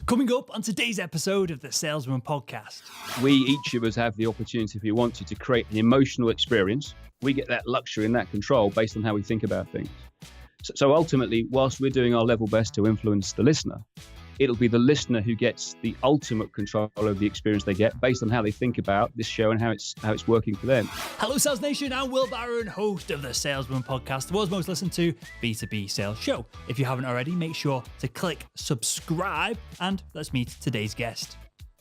Coming up on today's episode of the Salesman Podcast. We, each of us, have the opportunity, if we want to create an emotional experience. We get that luxury and that control based on how we think about things. So ultimately, whilst we're doing our level best to influence the listener, it'll be the listener who gets the ultimate control over the experience they get based on how they think about this show and how it's working for them. Hello, Sales Nation. I'm Will Barron, host of the Salesman Podcast, the world's most listened to B2B sales show. If you haven't already, make sure to click subscribe and let's meet today's guest.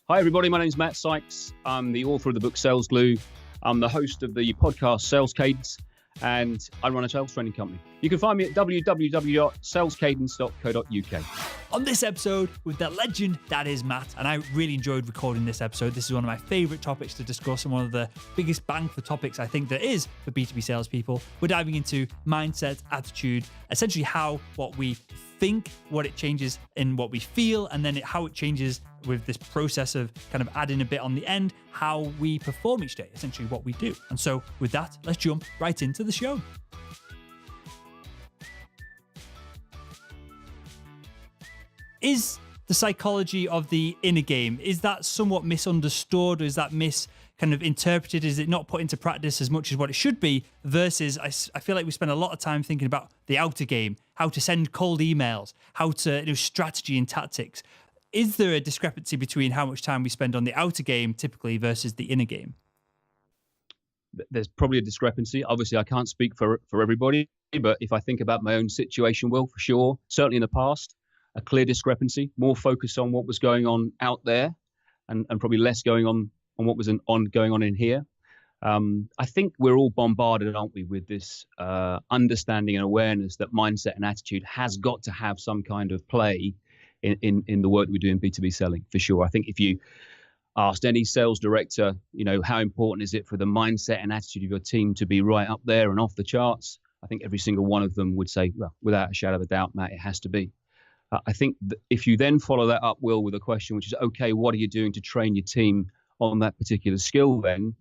Hi, everybody. My name's Matt Sykes. I'm the author of the book Sales Glue. I'm the host of the podcast Sales Cadence, and I run a sales training company. You can find me at www.salescadence.co.uk. On this episode with the legend that is Matt, and I really enjoyed recording this episode. This is one of my favorite topics to discuss and one of the biggest bang for topics I think there is for B2B salespeople. We're diving into mindset, attitude, essentially how what we think, what it changes in what we feel, and then how it changes with this process of kind of adding a bit on the end, how we perform each day, essentially what we do. And so with that, let's jump right into the show. Is the psychology of the inner game, is that somewhat misunderstood? Or is that interpreted? Is it not put into practice as much as what it should be? Versus, I feel like we spend a lot of time thinking about the outer game, how to send cold emails, how to strategy and tactics. Is there a discrepancy between how much time we spend on the outer game typically versus the inner game? There's probably a discrepancy. Obviously, I can't speak for everybody, but if I think about my own situation, Will, for sure, certainly in the past, a clear discrepancy, more focus on what was going on out there and probably less going on what was going on in here. I think we're all bombarded, aren't we, with this understanding and awareness that mindset and attitude has got to have some kind of play in the work we do in B2B selling, for sure. I think if you asked any sales director, how important is it for the mindset and attitude of your team to be right up there and off the charts, I think every single one of them would say, well, without a shadow of a doubt, Matt, it has to be. I think that if you then follow that up, Will, with a question, which is, okay, what are you doing to train your team on that particular skill then?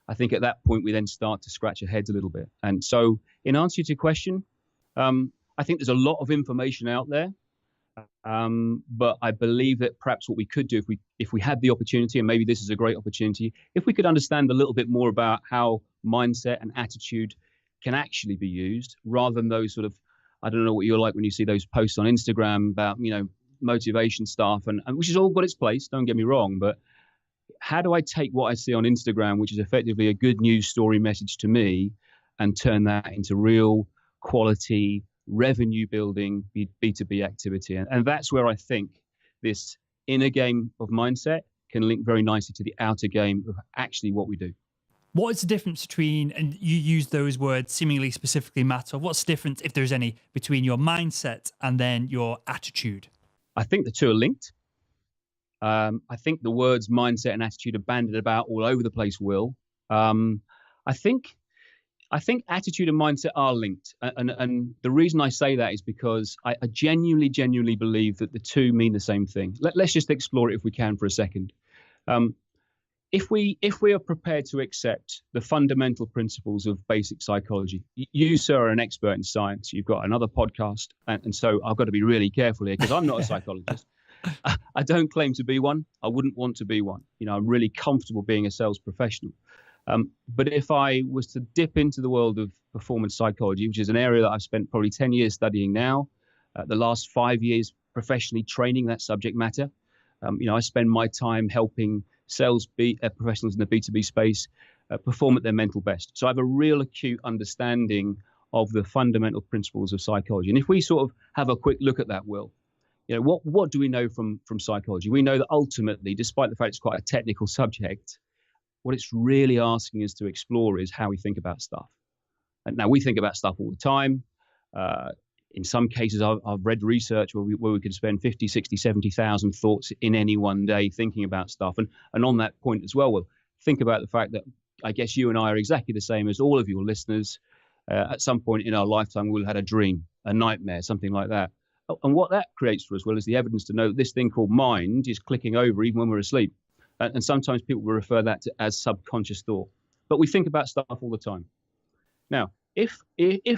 I think at that point, we then start to scratch our heads a little bit. And so in answer to your question, I think there's a lot of information out there. But I believe that perhaps what we could do if we had the opportunity, and maybe this is a great opportunity, if we could understand a little bit more about how mindset and attitude can actually be used rather than those sort of, I don't know what you're like when you see those posts on Instagram about, motivation stuff, and which has all got its place, don't get me wrong, but how do I take what I see on Instagram, which is effectively a good news story message to me, and turn that into real quality revenue building B2B activity? And that's where I think this inner game of mindset can link very nicely to the outer game of actually what we do. What is the difference between, and you use those words seemingly specifically, Matt, or what's the difference, if there's any, between your mindset and then your attitude? I think the two are linked. I think the words mindset and attitude are bandied about all over the place, Will. I think attitude and mindset are linked. And the reason I say that is because I genuinely believe that the two mean the same thing. Let's just explore it if we can for a second. If we are prepared to accept the fundamental principles of basic psychology, you, sir, are an expert in science. You've got another podcast. And so I've got to be really careful here because I'm not a psychologist. I don't claim to be one. I wouldn't want to be one. I'm really comfortable being a sales professional. But if I was to dip into the world of performance psychology, which is an area that I've spent probably 10 years studying now, the last 5 years professionally training that subject matter, I spend my time helping sales professionals in the B2B space perform at their mental best. So I have a real acute understanding of the fundamental principles of psychology. And if we sort of have a quick look at that, Will, what do we know from psychology? We know that ultimately, despite the fact it's quite a technical subject, what it's really asking us to explore is how we think about stuff. And now we think about stuff all the time. In some cases, I've read research where we could spend 50, 60, 70,000 thoughts in any one day thinking about stuff. And on that point as well, we'll think about the fact that I guess you and I are exactly the same as all of your listeners. At some point in our lifetime, we'll have had a dream, a nightmare, something like that. And what that creates for us, Will, is the evidence to know that this thing called mind is clicking over even when we're asleep. And sometimes people will refer that to as subconscious thought. But we think about stuff all the time. Now, if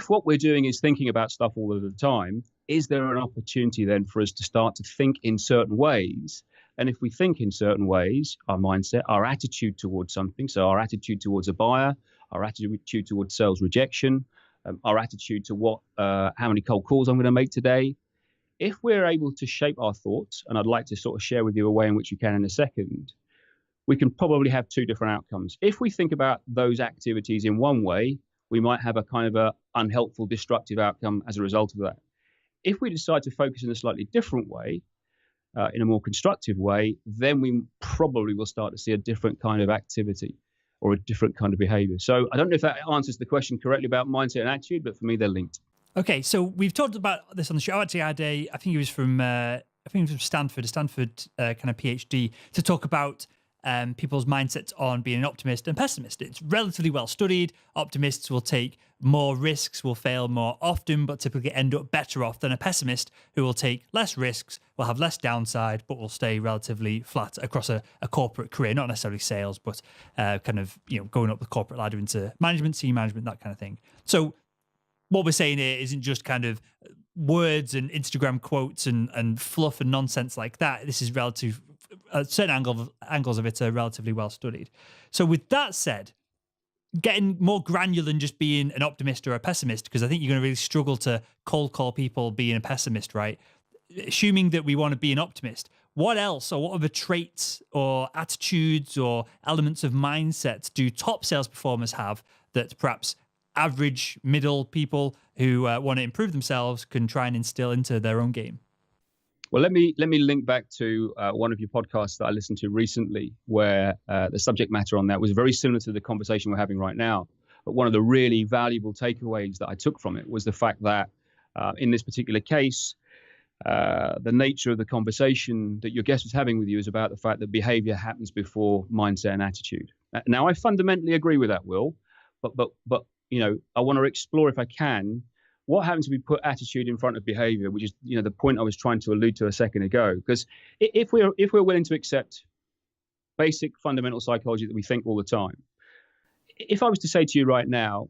what we're doing is thinking about stuff all of the time, is there an opportunity then for us to start to think in certain ways? And if we think in certain ways, our mindset, our attitude towards something, so our attitude towards a buyer, our attitude towards sales rejection, our attitude to how many cold calls I'm going to make today, if we're able to shape our thoughts, and I'd like to sort of share with you a way in which you can in a second, we can probably have two different outcomes. If we think about those activities in one way, we might have a kind of a unhelpful, destructive outcome as a result of that. If we decide to focus in a slightly different way, in a more constructive way, then we probably will start to see a different kind of activity or a different kind of behavior. So I don't know if that answers the question correctly about mindset and attitude, but for me, they're linked. Okay, so we've talked about this on the show. I actually had I think it was from Stanford, a Stanford kind of PhD, to talk about people's mindsets on being an optimist and pessimist. It's relatively well studied. Optimists will take more risks, will fail more often, but typically end up better off than a pessimist who will take less risks, will have less downside, but will stay relatively flat across a corporate career, not necessarily sales, but kind of going up the corporate ladder into management, senior management, that kind of thing. So what we're saying here isn't just kind of words and Instagram quotes and fluff and nonsense like that. This is relative. Certain angles of it are relatively well studied. So with that said, getting more granular than just being an optimist or a pessimist, because I think you're going to really struggle to cold call people being a pessimist, right? Assuming that we want to be an optimist, what else or what other traits or attitudes or elements of mindset do top sales performers have that perhaps average middle people who want to improve themselves can try and instill into their own game? Well, let me link back to one of your podcasts that I listened to recently, where the subject matter on that was very similar to the conversation we're having right now. But one of the really valuable takeaways that I took from it was the fact that in this particular case, the nature of the conversation that your guest was having with you is about the fact that behavior happens before mindset and attitude. Now, I fundamentally agree with that, Will, but I want to explore, if I can, what happens if we put attitude in front of behavior, which is, the point I was trying to allude to a second ago. Because if we're willing to accept basic fundamental psychology that we think all the time, if I was to say to you right now,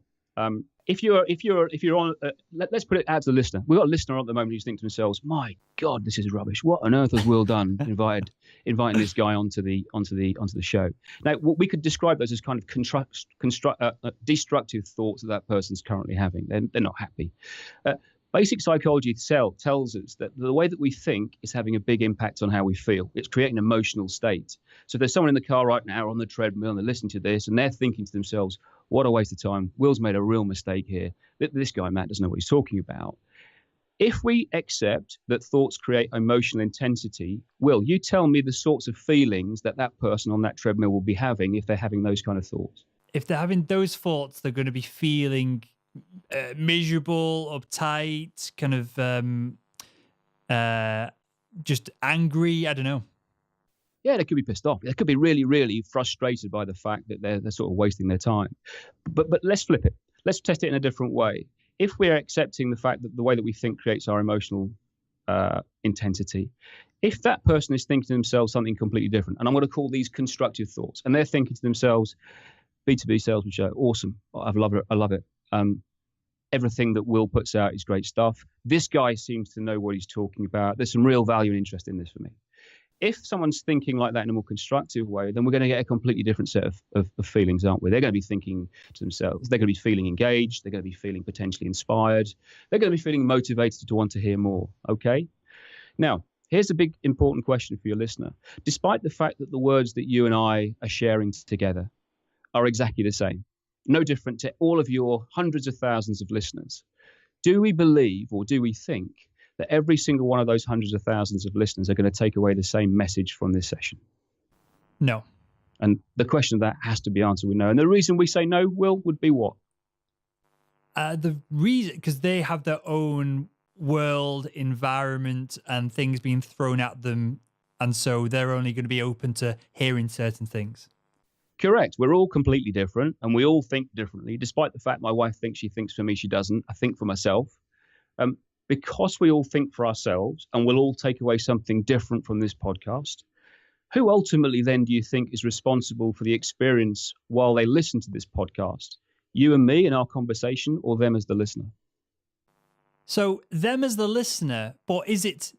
if you're on, let's put it out to the listener. We've got a listener at the moment who's thinking to themselves, "My God, this is rubbish. What on earth has Will done inviting this guy onto the show?" Now, we could describe those as kind of destructive thoughts that person's currently having. They're not happy. Basic psychology tells us that the way that we think is having a big impact on how we feel. It's creating an emotional state. So there's someone in the car right now on the treadmill and they're listening to this and they're thinking to themselves, what a waste of time. Will's made a real mistake here. This guy, Matt, doesn't know what he's talking about. If we accept that thoughts create emotional intensity, Will, you tell me the sorts of feelings that person on that treadmill will be having if they're having those kind of thoughts. If they're having those thoughts, they're going to be feeling miserable, uptight, kind of just angry. I don't know. Yeah, they could be pissed off. They could be really, really frustrated by the fact that they're sort of wasting their time. But let's flip it. Let's test it in a different way. If we're accepting the fact that the way that we think creates our emotional intensity, if that person is thinking to themselves something completely different, and I'm going to call these constructive thoughts, and they're thinking to themselves, B2B salesman show, awesome. I love it. Everything that Will puts out is great stuff. This guy seems to know what he's talking about. There's some real value and interest in this for me. If someone's thinking like that in a more constructive way, then we're going to get a completely different set of feelings, aren't we? They're going to be thinking to themselves. They're going to be feeling engaged. They're going to be feeling potentially inspired. They're going to be feeling motivated to want to hear more. Okay? Now, here's a big important question for your listener. Despite the fact that the words that you and I are sharing together are exactly the same, no different to all of your hundreds of thousands of listeners, do we believe or do we think that every single one of those hundreds of thousands of listeners are going to take away the same message from this session? No. And the question of that has to be answered with no. And the reason we say no, Will, would be what? The reason, because they have their own world, environment, and things being thrown at them. And so they're only going to be open to hearing certain things. Correct. We're all completely different and we all think differently, despite the fact my wife thinks she thinks for me, she doesn't. I think for myself. Because we all think for ourselves and we'll all take away something different from this podcast, who ultimately then do you think is responsible for the experience while they listen to this podcast? You and me in our conversation, or them as the listener? So them as the listener, but is it?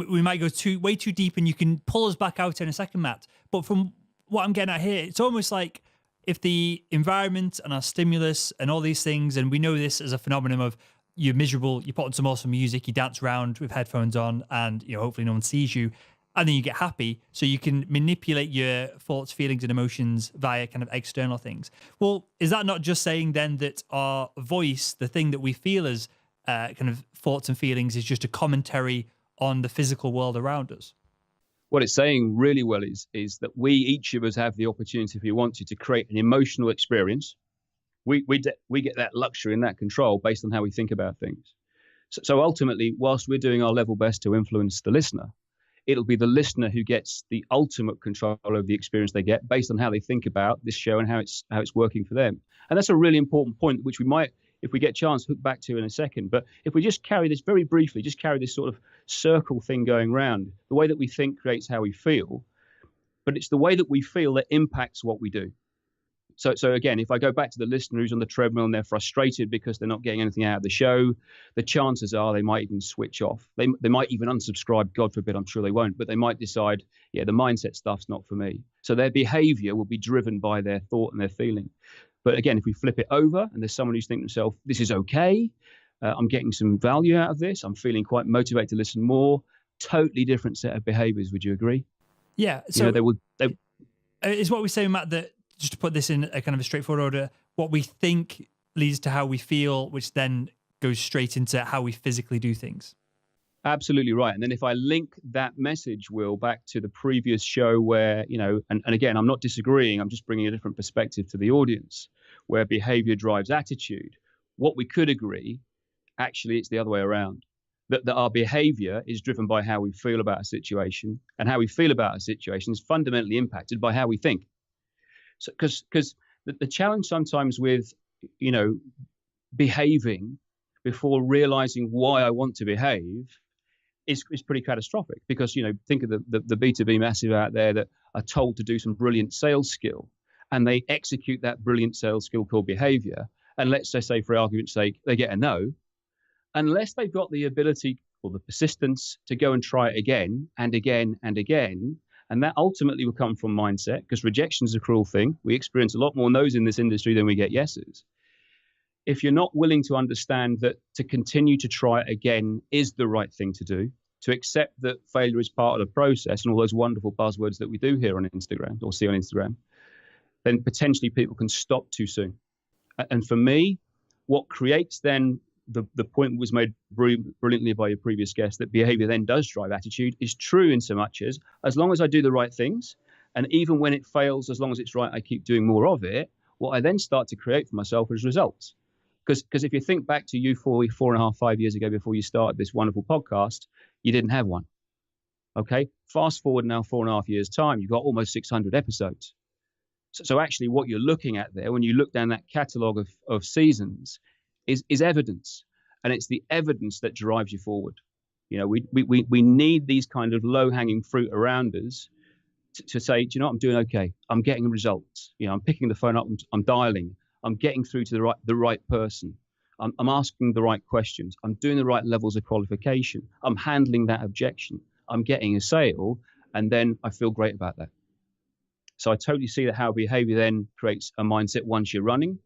We might go way too deep, and you can pull us back out in a second, Matt. But from what I'm getting at here, it's almost like if the environment and our stimulus and all these things, and we know this as a phenomenon of you're miserable, you put on some awesome music, you dance around with headphones on, and hopefully no one sees you, and then you get happy, so you can manipulate your thoughts, feelings, and emotions via kind of external things. Well, is that not just saying then that our voice, the thing that we feel as kind of thoughts and feelings, is just a commentary on the physical world around us? What it's saying really well is that each of us have the opportunity, if we want to create an emotional experience. We get that luxury and that control based on how we think about things. So ultimately, whilst we're doing our level best to influence the listener, it'll be the listener who gets the ultimate control over the experience they get based on how they think about this show and how it's working for them. And that's a really important point, which we might, if we get a chance, hook back to in a second. But if we just carry this very briefly, just carry this sort of circle thing going round, the way that we think creates how we feel, but it's the way that we feel that impacts what we do. So again, if I go back to the listener who's on the treadmill and they're frustrated because they're not getting anything out of the show, the chances are they might even switch off. They might even unsubscribe, God forbid, I'm sure they won't, but they might decide, the mindset stuff's not for me. So their behavior will be driven by their thought and their feeling. But again, if we flip it over and there's someone who's thinking to themselves, this is okay, I'm getting some value out of this, I'm feeling quite motivated to listen more, totally different set of behaviors. Would you agree? Yeah. So it's what we say, Matt, that just to put this in a kind of a straightforward order, what we think leads to how we feel, which then goes straight into how we physically do things. Absolutely right. And then if I link that message, Will, back to the previous show where, and again, I'm not disagreeing, I'm just bringing a different perspective to the audience, where behavior drives attitude. What we could agree, actually, it's the other way around. That our behavior is driven by how we feel about a situation, and how we feel about a situation is fundamentally impacted by how we think. So, because the challenge sometimes with, behaving before realizing why I want to behave is pretty catastrophic. Because, think of the B2B massive out there that are told to do some brilliant sales skill, and they execute that brilliant sales skill called behavior. And let's just say, for argument's sake, they get a no. Unless they've got the ability or the persistence to go and try it again and again and again, and that ultimately will come from mindset, because rejection is a cruel thing. We experience a lot more no's in this industry than we get yeses. If you're not willing to understand that to continue to try it again is the right thing to do, to accept that failure is part of the process and all those wonderful buzzwords that we do hear on Instagram or see on Instagram, then potentially people can stop too soon. And for me, what creates then the point was made brilliantly by your previous guest, that behavior then does drive attitude, is true in so much as long as I do the right things, and even when it fails, as long as it's right, I keep doing more of it, what I then start to create for myself is results. Because if you think back to you 4.5, 5 years ago, before you started this wonderful podcast, you didn't have one. Okay. Fast forward now 4.5 years time, you've got almost 600 episodes. So actually what you're looking at there, when you look down that catalogue of seasons, is evidence. And it's the evidence that drives you forward. We need these kind of low-hanging fruit around us to say, do you know what, I'm doing okay. I'm getting results. I'm picking the phone up, I'm dialing, I'm getting through to the right person. I'm asking the right questions. I'm doing the right levels of qualification. I'm handling that objection. I'm getting a sale, and then I feel great about that. So I totally see that how behavior then creates a mindset once you're running.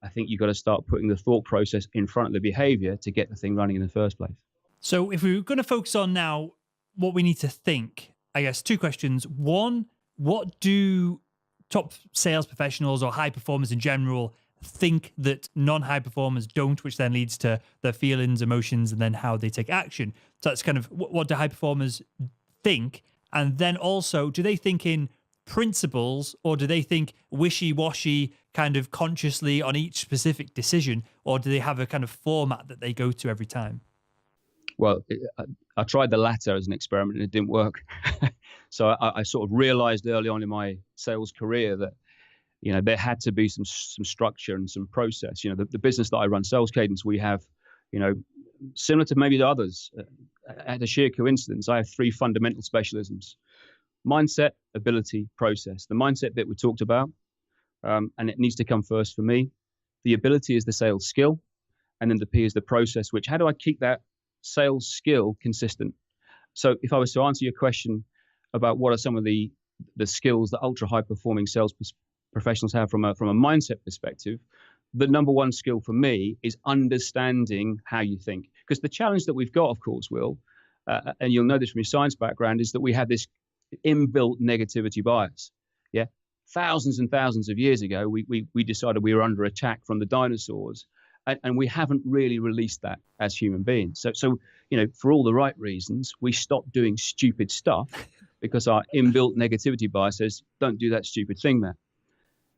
I think you've got to start putting the thought process in front of the behavior to get the thing running in the first place. So if we were going to focus on now what we need to think, I guess 2 questions. One, what do top sales professionals or high performers in general think that non-high performers don't, which then leads to their feelings, emotions, and then how they take action? So that's kind of what do high performers think? And then also, do they think in principles, or do they think wishy-washy kind of consciously on each specific decision, or do they have a kind of format that they go to every time? Well, I tried the latter as an experiment and it didn't work. So I sort of realized early on in my sales career that, there had to be some structure and some process. The business that I run, Sales Cadence, we have, similar to maybe the others, at a sheer coincidence, I have 3 fundamental specialisms: mindset, ability, process. The mindset bit we talked about, and it needs to come first for me. The ability is the sales skill, And then the P is the process, which how do I keep that sales skill consistent? So if I was to answer your question about what are some of the skills that ultra high performing sales professionals have from a mindset perspective, the number one skill for me is understanding how you think. Because the challenge that we've got, of course, Will, and you'll know this from your science background, is that we have this inbuilt negativity bias. Yeah, thousands and thousands of years ago, we decided we were under attack from the dinosaurs, and we haven't really released that as human beings. So for all the right reasons, we stopped doing stupid stuff because our inbuilt negativity bias says, don't do that stupid thing there.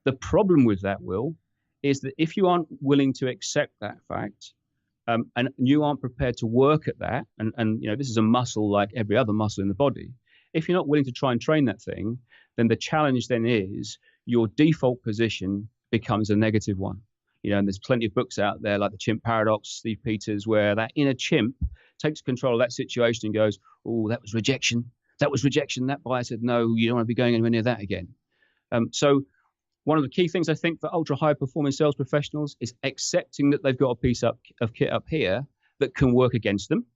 The problem with that, Will, is that if you aren't willing to accept that fact, and you aren't prepared to work at that, and this is a muscle like every other muscle in the body. If you're not willing to try and train that thing, then the challenge then is your default position becomes a negative one. And there's plenty of books out there like The Chimp Paradox, Steve Peters, where that inner chimp takes control of that situation and goes, oh, that was rejection. That was rejection. That buyer said, no, you don't want to be going anywhere near that again. So one of the key things I think for ultra high performing sales professionals is accepting that they've got a piece of kit up here that can work against them,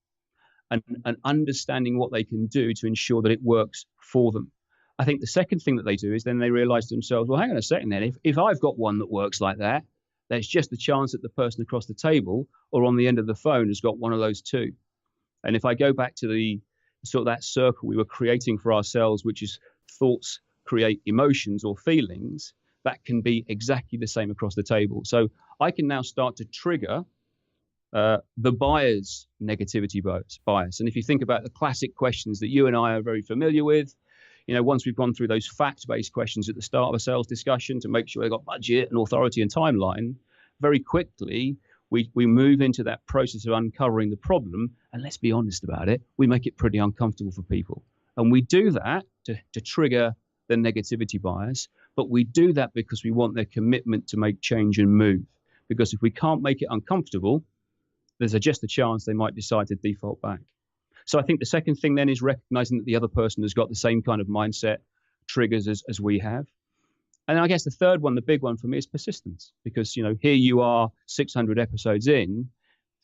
and understanding what they can do to ensure that it works for them. I think the second thing that they do is then they realize to themselves, well, hang on a second then, if I've got one that works like that, there's just the chance that the person across the table or on the end of the phone has got one of those too. And if I go back to the sort of that circle we were creating for ourselves, which is thoughts create emotions or feelings, that can be exactly the same across the table. So I can now start to trigger the buyer's negativity bias. And if you think about the classic questions that you and I are very familiar with, once we've gone through those fact-based questions at the start of a sales discussion to make sure they've got budget and authority and timeline, very quickly we move into that process of uncovering the problem. And let's be honest about it, we make it pretty uncomfortable for people. And we do that to trigger the negativity bias, but we do that because we want their commitment to make change and move. Because if we can't make it uncomfortable, there's just a chance they might decide to default back. So I think the second thing then is recognizing that the other person has got the same kind of mindset triggers as we have. And I guess the third one, the big one for me, is persistence. Because, here you are 600 episodes in,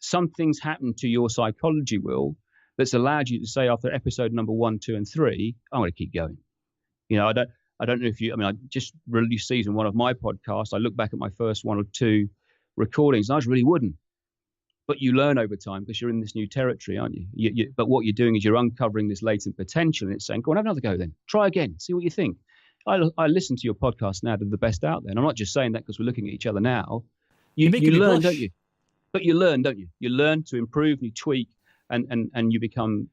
something's happened to your psychology, Will, that's allowed you to say after episode number 1, 2, and 3, I'm going to keep going. I don't know if I just released season 1 of my podcast. I look back at my first 1 or 2 recordings, and I was really wooden. But you learn over time because you're in this new territory, aren't you? But what you're doing is you're uncovering this latent potential, and it's saying, go on, have another go then. Try again. See what you think. I listen to your podcast now. They're the best out there. And I'm not just saying that because we're looking at each other now. You learn, don't you? But you learn, don't you? You learn to improve, you tweak, and you become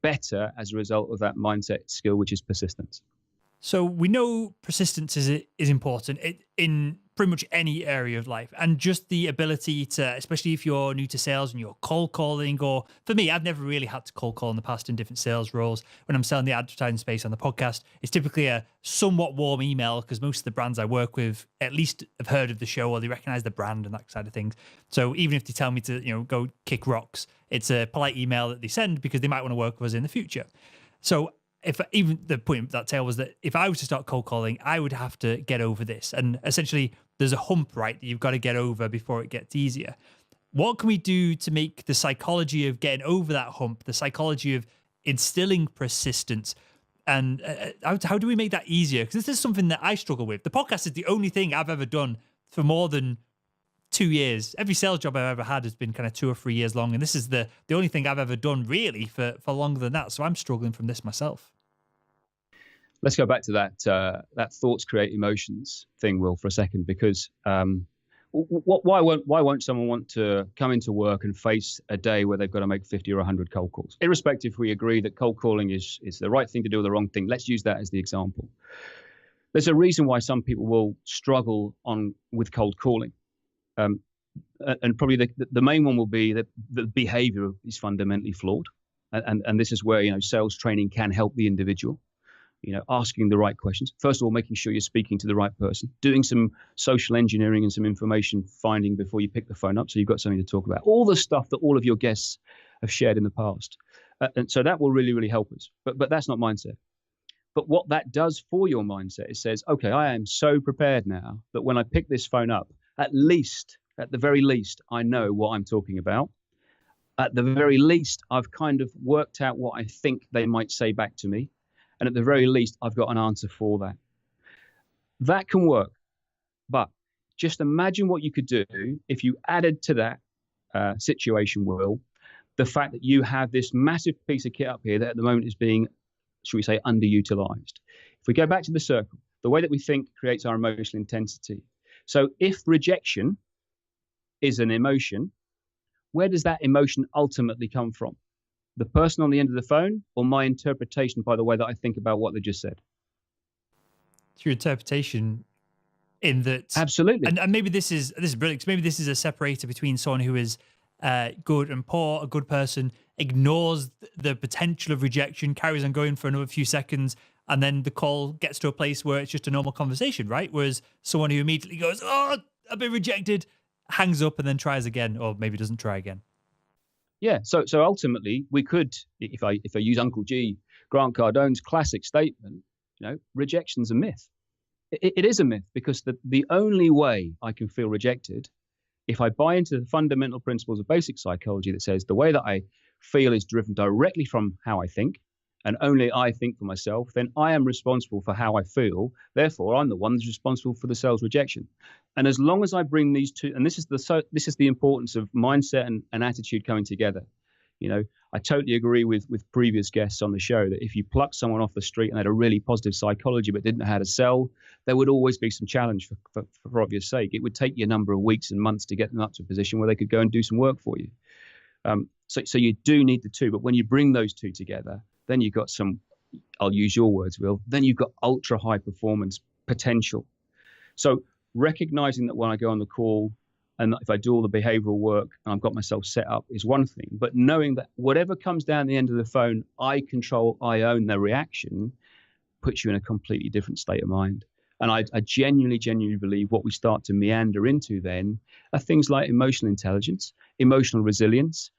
better as a result of that mindset skill, which is persistence. So we know persistence is important in pretty much any area of life, and just the ability to, especially if you're new to sales and you're cold calling, or for me, I've never really had to cold call in the past in different sales roles. When I'm selling the advertising space on the podcast, it's typically a somewhat warm email because most of the brands I work with at least have heard of the show or they recognize the brand and that side of things. So even if they tell me to, go kick rocks, it's a polite email that they send because they might want to work with us in the future. So if even the point of that tale was that if I was to start cold calling, I would have to get over this. And essentially there's a hump, right, that you've got to get over before it gets easier. What can we do to make the psychology of getting over that hump, the psychology of instilling persistence, and how do we make that easier? Because this is something that I struggle with. The podcast is the only thing I've ever done for more than 2 years. Every sales job I've ever had has been kind of 2 or 3 years long. And this is the only thing I've ever done really for longer than that. So I'm struggling from this myself. Let's go back to that thoughts create emotions thing, Will, for a second, because why won't someone want to come into work and face a day where they've got to make 50 or 100 cold calls? Irrespective if we agree that cold calling is the right thing to do or the wrong thing, let's use that as the example. There's a reason why some people will struggle with cold calling. And probably the main one will be that the behavior is fundamentally flawed. And this is where, sales training can help the individual. Asking the right questions. First of all, making sure you're speaking to the right person, doing some social engineering and some information finding before you pick the phone up so you've got something to talk about. All the stuff that all of your guests have shared in the past. And so that will really, really help us. But that's not mindset. But what that does for your mindset, it says, okay, I am so prepared now that when I pick this phone up, at least At the very least, I know what I'm talking about. At the very least, I've kind of worked out what I think they might say back to me. And at the very least, I've got an answer for that. That can work. But just imagine what you could do if you added to that situation, Will, the fact that you have this massive piece of kit up here that at the moment is being, should we say, underutilized. If we go back to the circle, the way that we think creates our emotional intensity. So if rejection is an emotion, where does that emotion ultimately come from? The person on the end of the phone, or my interpretation by the way that I think about what they just said? It's your interpretation in that. Absolutely. And maybe this is brilliant, 'cause maybe this is a separator between someone who is good and poor. A good person ignores the potential of rejection, carries on going for another few seconds, and then the call gets to a place where it's just a normal conversation, right? Whereas someone who immediately goes, "Oh, I've been rejected," hangs up and then tries again, or maybe doesn't try again. Yeah. So ultimately, we could, if I use Uncle G, Grant Cardone's classic statement, rejection's a myth. It is a myth, because the only way I can feel rejected, if I buy into the fundamental principles of basic psychology that says the way that I feel is driven directly from how I think, and only I think for myself, then I am responsible for how I feel. Therefore, I'm the one that's responsible for the sales rejection. And as long as I bring these two, and this is the importance of mindset and attitude coming together. I totally agree with previous guests on the show that if you pluck someone off the street and had a really positive psychology but didn't know how to sell, there would always be some challenge for obvious sake. It would take you a number of weeks and months to get them up to a position where they could go and do some work for you. So you do need the two, but when you bring those two together, then you've got some, I'll use your words, Will, then you've got ultra high performance potential. So recognizing that when I go on the call and if I do all the behavioral work and I've got myself set up is one thing, but knowing that whatever comes down the end of the phone, I control, I own the reaction, puts you in a completely different state of mind. And I genuinely believe what we start to meander into then are things like emotional intelligence, emotional resilience,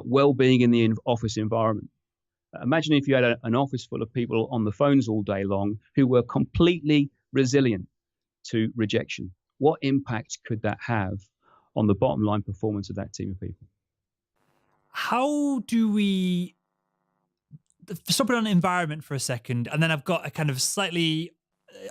well-being in the office environment. Imagine if you had an office full of people on the phones all day long who were completely resilient to rejection. What impact could that have on the bottom line performance of that team of people? How do we stop it on environment for a second? And then I've got a kind of slightly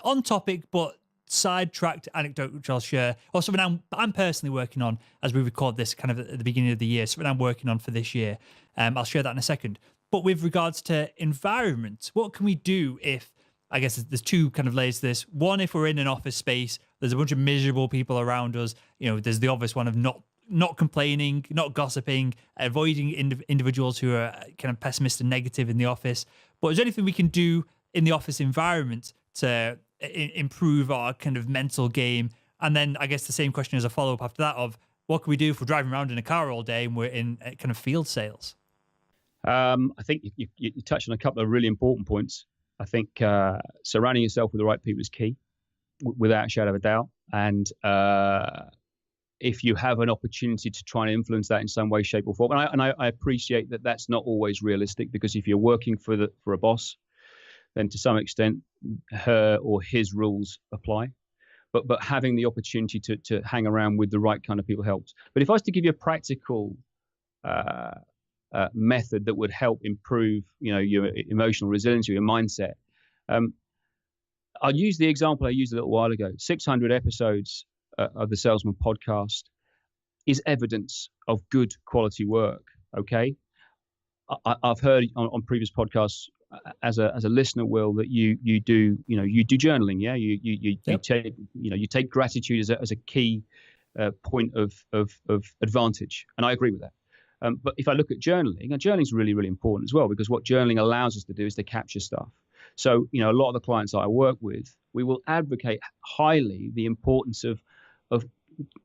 on topic, but sidetracked anecdote, which I'll share, or something I'm personally working on as we record this kind of at the beginning of the year, something I'm working on for this year. I'll share that in a second. But with regards to environment, what can we do if, I guess there's two kind of layers to this. One, if we're in an office space, there's a bunch of miserable people around us. There's the obvious one of not complaining, not gossiping, avoiding individuals who are kind of pessimist and negative in the office. But is there anything we can do in the office environment to improve our kind of mental game? And then I guess the same question as a follow-up after that of what can we do if we're driving around in a car all day and we're in kind of field sales? I think you touched on a couple of really important points. I think surrounding yourself with the right people is key, without a shadow of a doubt. And if you have an opportunity to try and influence that in some way, shape, or form, and I appreciate that that's not always realistic, because if you're working for a boss, then to some extent her or his rules apply. But having the opportunity to hang around with the right kind of people helps. But if I was to give you a practical method that would help improve, your emotional resilience or your mindset, I'll use the example I used a little while ago. 600 episodes of the Salesman Podcast is evidence of good quality work. Okay, I've heard on previous podcasts as a listener, Will, that you do journaling. Yeah, you take gratitude as a key point of advantage, and I agree with that. But if I look at journaling, and journaling is really, really important as well, because what journaling allows us to do is to capture stuff. So, a lot of the clients that I work with, we will advocate highly the importance of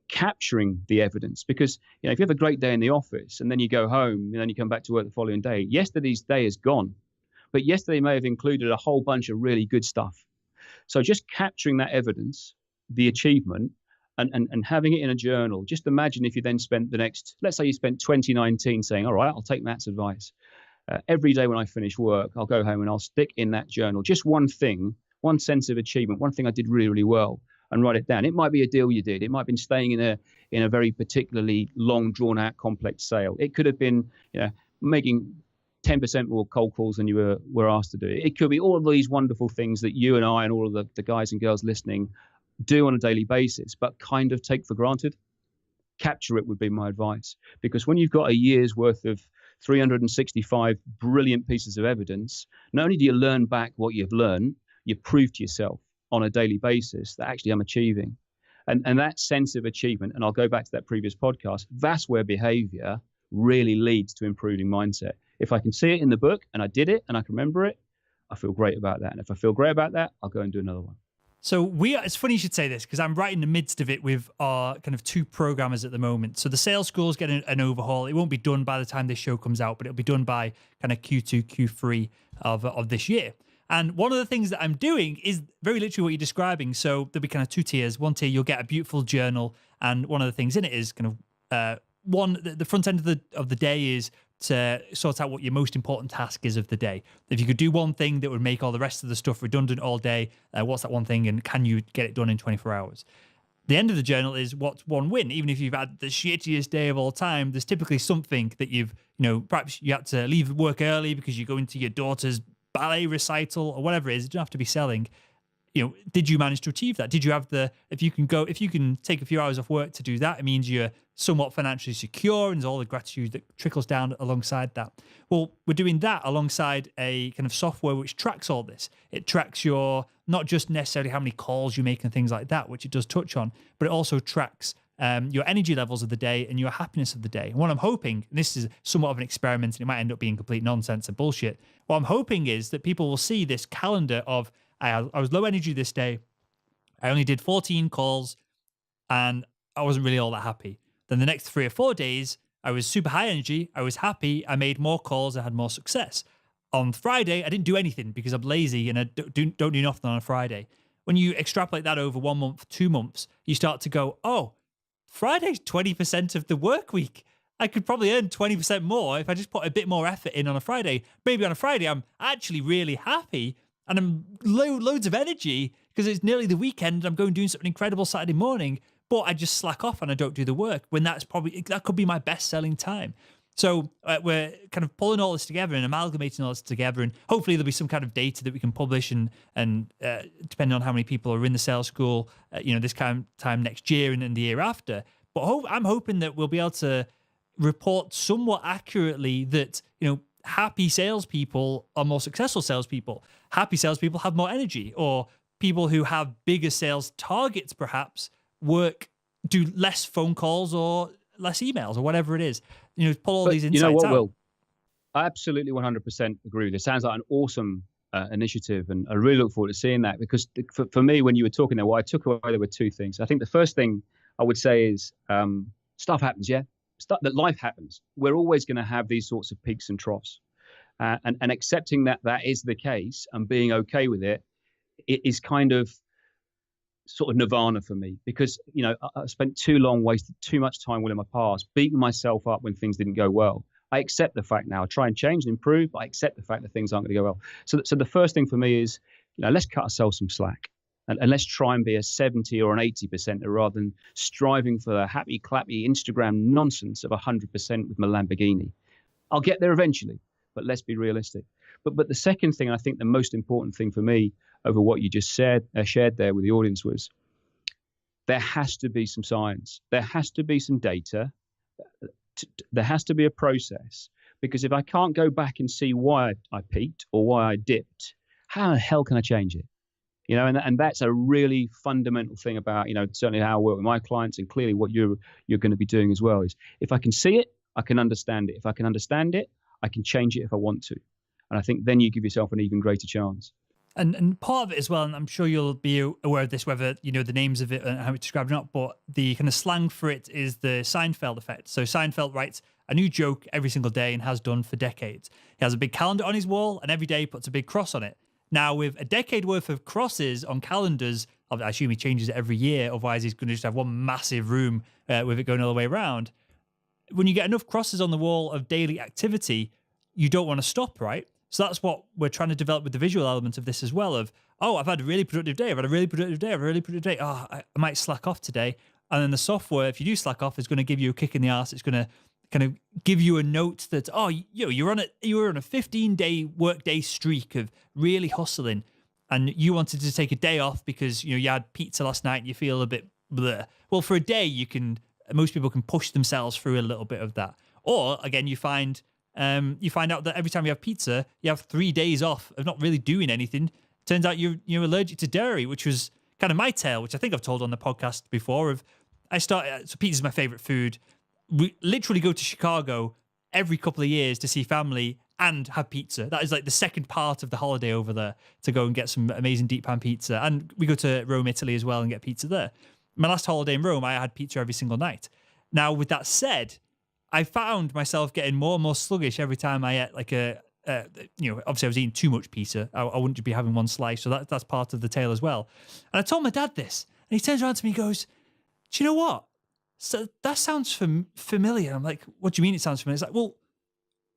capturing the evidence, because, if you have a great day in the office and then you go home and then you come back to work the following day, yesterday's day is gone, but yesterday may have included a whole bunch of really good stuff. So just capturing that evidence, the achievement, and having it in a journal. Just imagine if you then spent let's say you spent 2019 saying, all right, I'll take Matt's advice. Every day when I finish work, I'll go home and I'll stick in that journal just one thing, one sense of achievement, one thing I did really, really well. and write it down. It might be a deal you did. It might have been staying in a very particularly long, drawn out, complex sale. It could have been, making 10% more cold calls than you were asked to do. It could be all of these wonderful things that you and I and all of the guys and girls listening do on a daily basis, but kind of take for granted. Capture it would be my advice, because when you've got a year's worth of 365 brilliant pieces of evidence, not only do you learn back what you've learned, you prove to yourself on a daily basis that actually I'm achieving. And that sense of achievement, and I'll go back to that previous podcast, that's where behavior really leads to improving mindset. If I can see it in the book and I did it and I can remember it, I feel great about that. And if I feel great about that, I'll go and do another one. So it's funny you should say this, because I'm right in the midst of it with our kind of 2 programmers at the moment. So the sales school's getting an overhaul. It won't be done by the time this show comes out, but it'll be done by kind of Q2, Q3 of this year. And one of the things that I'm doing is very literally what you're describing. So there'll be kind of 2 tiers. One tier, you'll get a beautiful journal. And one of the things in it is kind of the front end of the day is to sort out what your most important task is of the day. If you could do one thing that would make all the rest of the stuff redundant all day, what's that one thing, and can you get it done in 24 hours? The end of the journal is what's one win. Even if you've had the shittiest day of all time, there's typically something that perhaps you had to leave work early because you go into your daughter's ballet recital or whatever it is. You don't have to be selling. Did you manage to achieve that? Did you have if you can take a few hours off work to do that, it means you're somewhat financially secure, and there's all the gratitude that trickles down alongside that. Well, we're doing that alongside a kind of software which tracks all this. It tracks your, not just necessarily how many calls you make and things like that, which it does touch on, but it also tracks your energy levels of the day and your happiness of the day. And what I'm hoping, and this is somewhat of an experiment and it might end up being complete nonsense and bullshit, what I'm hoping is that people will see this calendar of, I was low energy this day. I only did 14 calls and I wasn't really all that happy. Then the next 3 or 4 days, I was super high energy. I was happy. I made more calls. I had more success. On Friday, I didn't do anything because I'm lazy and I don't do nothing on a Friday. When you extrapolate that over 1 month, 2 months, you start to go, oh, Friday's 20% of the work week. I could probably earn 20% more if I just put a bit more effort in on a Friday. Maybe on a Friday, I'm actually really happy and I'm loads of energy because it's nearly the weekend and I'm going doing something incredible Saturday morning, but I just slack off and I don't do the work when that could be my best selling time. So we're kind of pulling all this together and amalgamating all this together, and hopefully there'll be some kind of data that we can publish and depending on how many people are in the sales school, this kind of time next year and then the year after. But I'm hoping that we'll be able to report somewhat accurately that, happy salespeople are more successful salespeople. Happy salespeople have more energy, or people who have bigger sales targets perhaps do less phone calls or less emails or whatever it is. Pull all these insights out. You know what, Will? I absolutely 100% agree with this. Sounds like an awesome initiative, and I really look forward to seeing that, because for me, when you were talking there, what I took away, there were 2 things. I think the first thing I would say is stuff happens, yeah? That life happens. We're always going to have these sorts of peaks and troughs. And accepting that is the case and being okay with it is kind of sort of nirvana for me, because I spent wasted too much time in my past beating myself up when things didn't go well. I accept the fact now. I try and change and improve, but I accept the fact that things aren't going to go well. So the first thing for me is, let's cut ourselves some slack, and let's try and be a 70 or an 80% rather than striving for the happy clappy Instagram nonsense of 100% with my Lamborghini. I'll get there eventually, but let's be realistic. But the second thing, and I think the most important thing for me over what you just shared there with the audience, was there has to be some science. There has to be some data. There has to be a process, because if I can't go back and see why I peaked or why I dipped, how the hell can I change it? And that's a really fundamental thing about, certainly how I work with my clients, and clearly what you're going to be doing as well, is if I can see it, I can understand it. If I can understand it, I can change it if I want to. And I think then you give yourself an even greater chance. And part of it as well, and I'm sure you'll be aware of this, whether you know the names of it and how it's described or not, but the kind of slang for it is the Seinfeld effect. So Seinfeld writes a new joke every single day and has done for decades. He has a big calendar on his wall and every day puts a big cross on it. Now, with a decade worth of crosses on calendars, I assume he changes it every year, otherwise he's going to just have one massive room with it going all the way around. When you get enough crosses on the wall of daily activity, you don't want to stop, right? So that's what we're trying to develop with the visual element of this as well. Of, oh, I've had a really productive day. I've had a really productive day. I've had a really productive day. Oh, I might slack off today. And then the software, if you do slack off, is going to give you a kick in the ass. It's going to kind of give you a note that, oh, you were on a 15-day workday streak of really hustling, and you wanted to take a day off because you had pizza last night and you feel a bit bleh. Well, for a day, most people can push themselves through a little bit of that. Or again, you find out that every time you have pizza, you have 3 days off of not really doing anything. Turns out you're allergic to dairy, which was kind of my tale, which I think I've told on the podcast before. So pizza's my favorite food. We literally go to Chicago every couple of years to see family and have pizza. That is like the second part of the holiday over there, to go and get some amazing deep pan pizza. And we go to Rome, Italy as well and get pizza there. My last holiday in Rome, I had pizza every single night. Now, with that said, I found myself getting more and more sluggish every time I ate like obviously I was eating too much pizza. I wouldn't just be having one slice. So that's part of the tale as well. And I told my dad this, and he turns around to me and goes, do you know what? So that sounds familiar. I'm like, what do you mean it sounds familiar? It's like, well,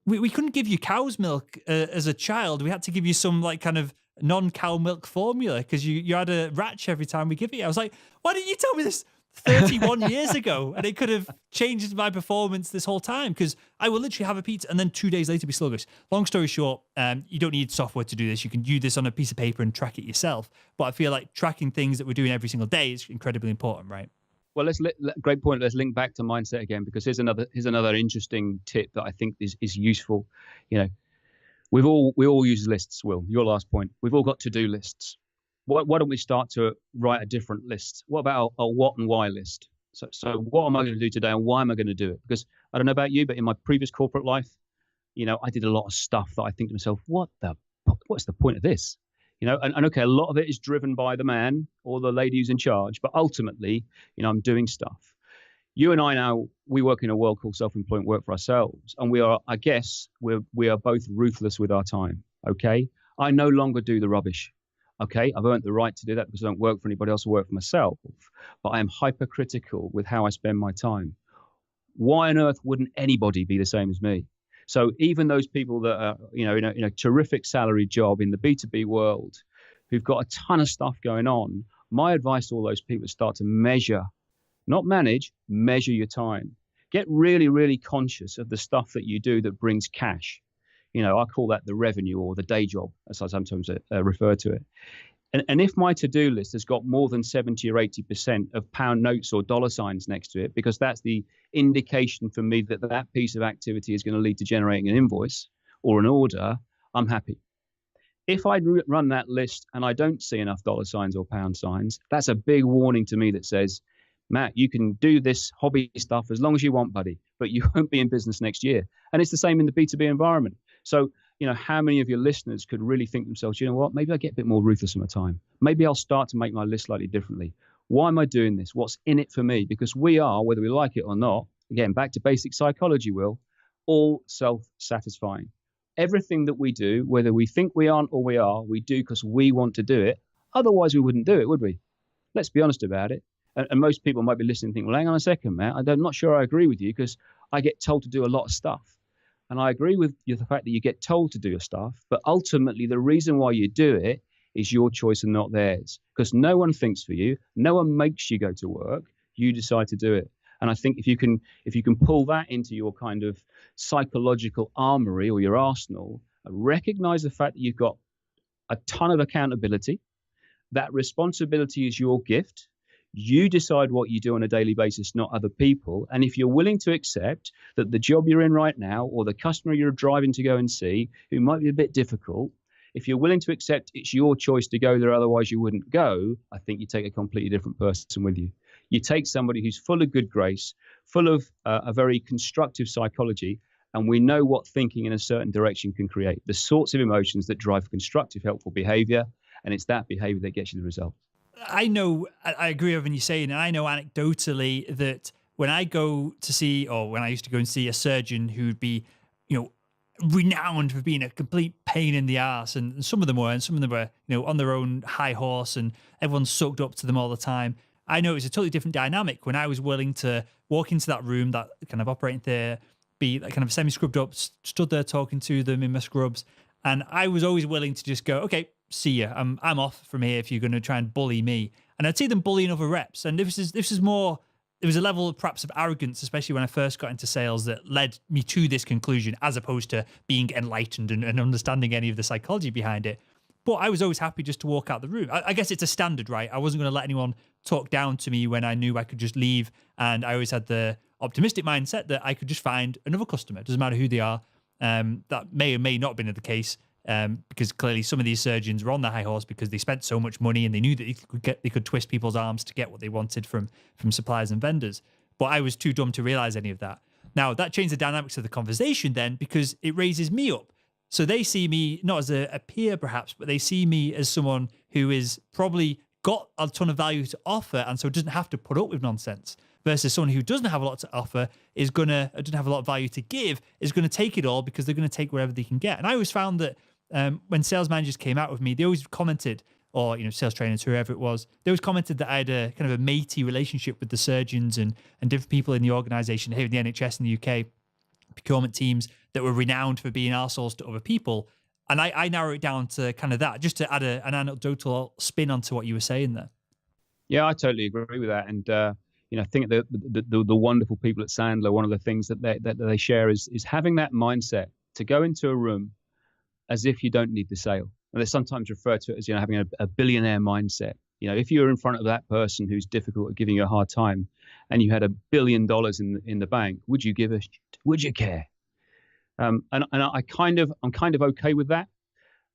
we couldn't give you cow's milk as a child. We had to give you some like kind of non-cow milk formula because you had a rash every time we give it. I was like, why didn't you tell me this 31 years ago? And it could have changed my performance this whole time, because I will literally have a pizza and then 2 days later be sluggish. Long story short, you don't need software to do this. You can do this on a piece of paper and track it yourself. But I feel like tracking things that we're doing every single day is incredibly important, right? Well, great point. Let's link back to mindset again, because here's another interesting tip that I think is useful. We all use lists. Will, your last point. We've all got to-do lists. Why don't we start to write a different list? What about a what and why list? So what am I going to do today, and why am I going to do it? Because I don't know about you, but in my previous corporate life, I did a lot of stuff that I think to myself, what's the point of this? And okay, a lot of it is driven by the man or the lady who's in charge, but ultimately, I'm doing stuff. You and I now, we work in a world called self-employment, work for ourselves, and we are both ruthless with our time. Okay, I no longer do the rubbish. Okay, I've earned the right to do that because I don't work for anybody else. I work for myself, but I am hypercritical with how I spend my time. Why on earth wouldn't anybody be the same as me? So even those people that are, in a terrific salary job in the B2B world, who've got a ton of stuff going on, my advice to all those people is start to measure, not manage, measure your time. Get really, really conscious of the stuff that you do that brings cash. I call that the revenue, or the day job, as I sometimes refer to it. And if my to-do list has got more than 70 or 80% of pound notes or dollar signs next to it, because that's the indication for me that piece of activity is going to lead to generating an invoice or an order, I'm happy. If I run that list and I don't see enough dollar signs or pound signs, that's a big warning to me that says, Matt, you can do this hobby stuff as long as you want, buddy, but you won't be in business next year. And it's the same in the B2B environment. So, how many of your listeners could really think to themselves, you know what, maybe I get a bit more ruthless in my time. Maybe I'll start to make my list slightly differently. Why am I doing this? What's in it for me? Because we are, whether we like it or not, again, back to basic psychology, Will, all self-satisfying. Everything that we do, whether we think we aren't or we do because we want to do it. Otherwise, we wouldn't do it, would we? Let's be honest about it. And most people might be listening and think, well, hang on a second, Matt. I'm not sure I agree with you, because I get told to do a lot of stuff. And I agree with you, the fact that you get told to do your stuff, but ultimately the reason why you do it is your choice and not theirs, because no one thinks for you. No one makes you go to work. You decide to do it. And I think if you can pull that into your kind of psychological armory or your arsenal, recognize the fact that you've got a ton of accountability. That responsibility is your gift. You decide what you do on a daily basis, not other people. And if you're willing to accept that the job you're in right now, or the customer you're driving to go and see, who might be a bit difficult, if you're willing to accept it's your choice to go there, otherwise you wouldn't go, I think you take a completely different person with you. You take somebody who's full of good grace, full of a very constructive psychology, and we know what thinking in a certain direction can create, the sorts of emotions that drive constructive, helpful behavior, and it's that behavior that gets you the result. I know, I agree with what you're saying, and I know anecdotally that when I go to see, or when I used to go and see a surgeon who'd be, renowned for being a complete pain in the ass, and some of them were, on their own high horse, and everyone sucked up to them all the time. I know it was a totally different dynamic when I was willing to walk into that room, that kind of operating theater, be like kind of semi-scrubbed up, stood there talking to them in my scrubs, And I was always willing to just go, okay, see ya. I'm off from here if you're going to try and bully me. And I'd see them bullying other reps. And this is more, there was a level of perhaps of arrogance, especially when I first got into sales, that led me to this conclusion, as opposed to being enlightened and understanding any of the psychology behind it. But I was always happy just to walk out the room. I guess it's a standard, right? I wasn't going to let anyone talk down to me when I knew I could just leave. And I always had the optimistic mindset that I could just find another customer. It doesn't matter who they are. That may or may not have been the case, because clearly some of these surgeons were on the high horse because they spent so much money and they knew that they could twist people's arms to get what they wanted from suppliers and vendors. But I was too dumb to realize any of that. Now, that changed the dynamics of the conversation then, because it raises me up. So they see me not as a peer perhaps, but they see me as someone who is probably got a ton of value to offer and so doesn't have to put up with nonsense, versus someone who doesn't have a lot to offer, doesn't have a lot of value to give, is going to take it all because they're going to take whatever they can get. And I always found that when sales managers came out with me, they always commented, or sales trainers, whoever it was, they always commented that I had a kind of a matey relationship with the surgeons and different people in the organisation here in the NHS in the UK, procurement teams that were renowned for being arseholes to other people. And I narrow it down to kind of that, just to add an anecdotal spin onto what you were saying there. Yeah, I totally agree with that. And I think the wonderful people at Sandler, one of the things that they share is having that mindset to go into a room as if you don't need the sale. And they sometimes refer to it as having a billionaire mindset. If you're in front of that person who's difficult at giving you a hard time, and you had $1 billion in the bank, would you give a shit? Would you care? And I'm kind of okay with that.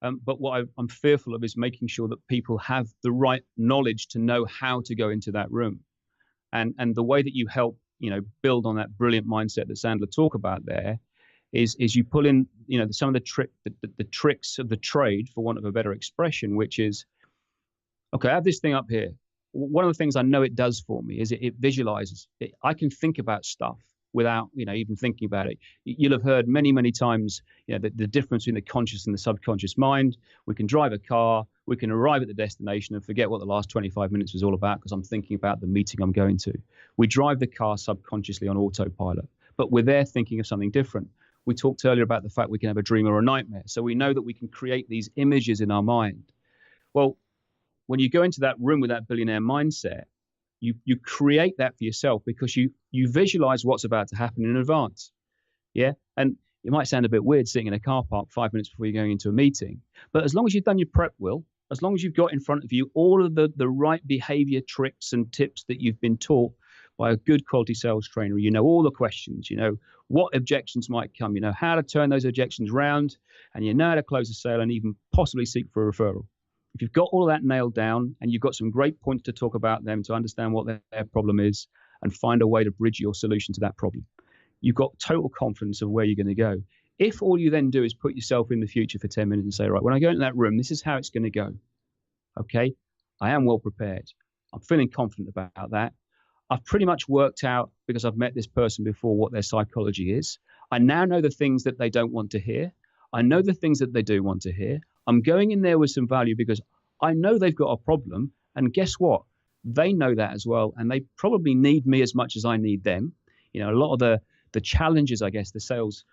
But what I'm fearful of is making sure that people have the right knowledge to know how to go into that room. And the way that you help, build on that brilliant mindset that Sandler talk about there is you pull in, some of the tricks of the trade, for want of a better expression, which is, okay, I have this thing up here. One of the things I know it does for me is it visualizes. I can think about stuff without, even thinking about it. You'll have heard many, many times, the difference between the conscious and the subconscious mind. We can drive a car, we can arrive at the destination and forget what the last 25 minutes was all about because I'm thinking about the meeting I'm going to. We drive the car subconsciously on autopilot, but we're there thinking of something different. We talked earlier about the fact we can have a dream or a nightmare. So we know that we can create these images in our mind. Well, when you go into that room with that billionaire mindset, you create that for yourself because you visualize what's about to happen in advance. Yeah. And it might sound a bit weird sitting in a car park 5 minutes before you're going into a meeting, but as long as you've done your prep, Will, as long as you've got in front of you all of the right behavior tricks and tips that you've been taught by a good quality sales trainer, all the questions, what objections might come, how to turn those objections round, and how to close a sale and even possibly seek for a referral. If you've got all of that nailed down and you've got some great points to talk about them to understand what their problem is and find a way to bridge your solution to that problem, you've got total confidence of where you're going to go. If all you then do is put yourself in the future for 10 minutes and say, right, when I go into that room, this is how it's going to go. Okay, I am well prepared. I'm feeling confident about that. I've pretty much worked out, because I've met this person before, what their psychology is. I now know the things that they don't want to hear. I know the things that they do want to hear. I'm going in there with some value because I know they've got a problem. And guess what? They know that as well. And they probably need me as much as I need them. A lot of the challenges, I guess, the sales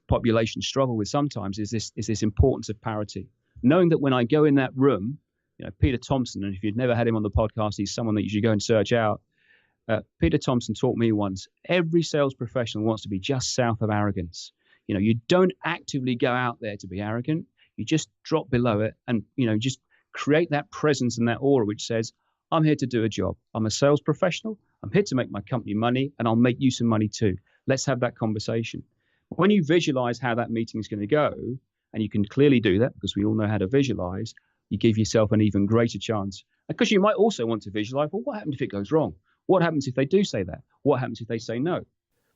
population struggle with sometimes is this importance of parity. Knowing that when I go in that room, Peter Thompson, and if you've never had him on the podcast, he's someone that you should go and search out. Peter Thompson taught me once, every sales professional wants to be just south of arrogance. You don't actively go out there to be arrogant. You just drop below it and, just create that presence and that aura which says, I'm here to do a job. I'm a sales professional. I'm here to make my company money, and I'll make you some money too. Let's have that conversation. When you visualize how that meeting is going to go, and you can clearly do that because we all know how to visualize, you give yourself an even greater chance. Because you might also want to visualize, well, what happens if it goes wrong? What happens if they do say that? What happens if they say no?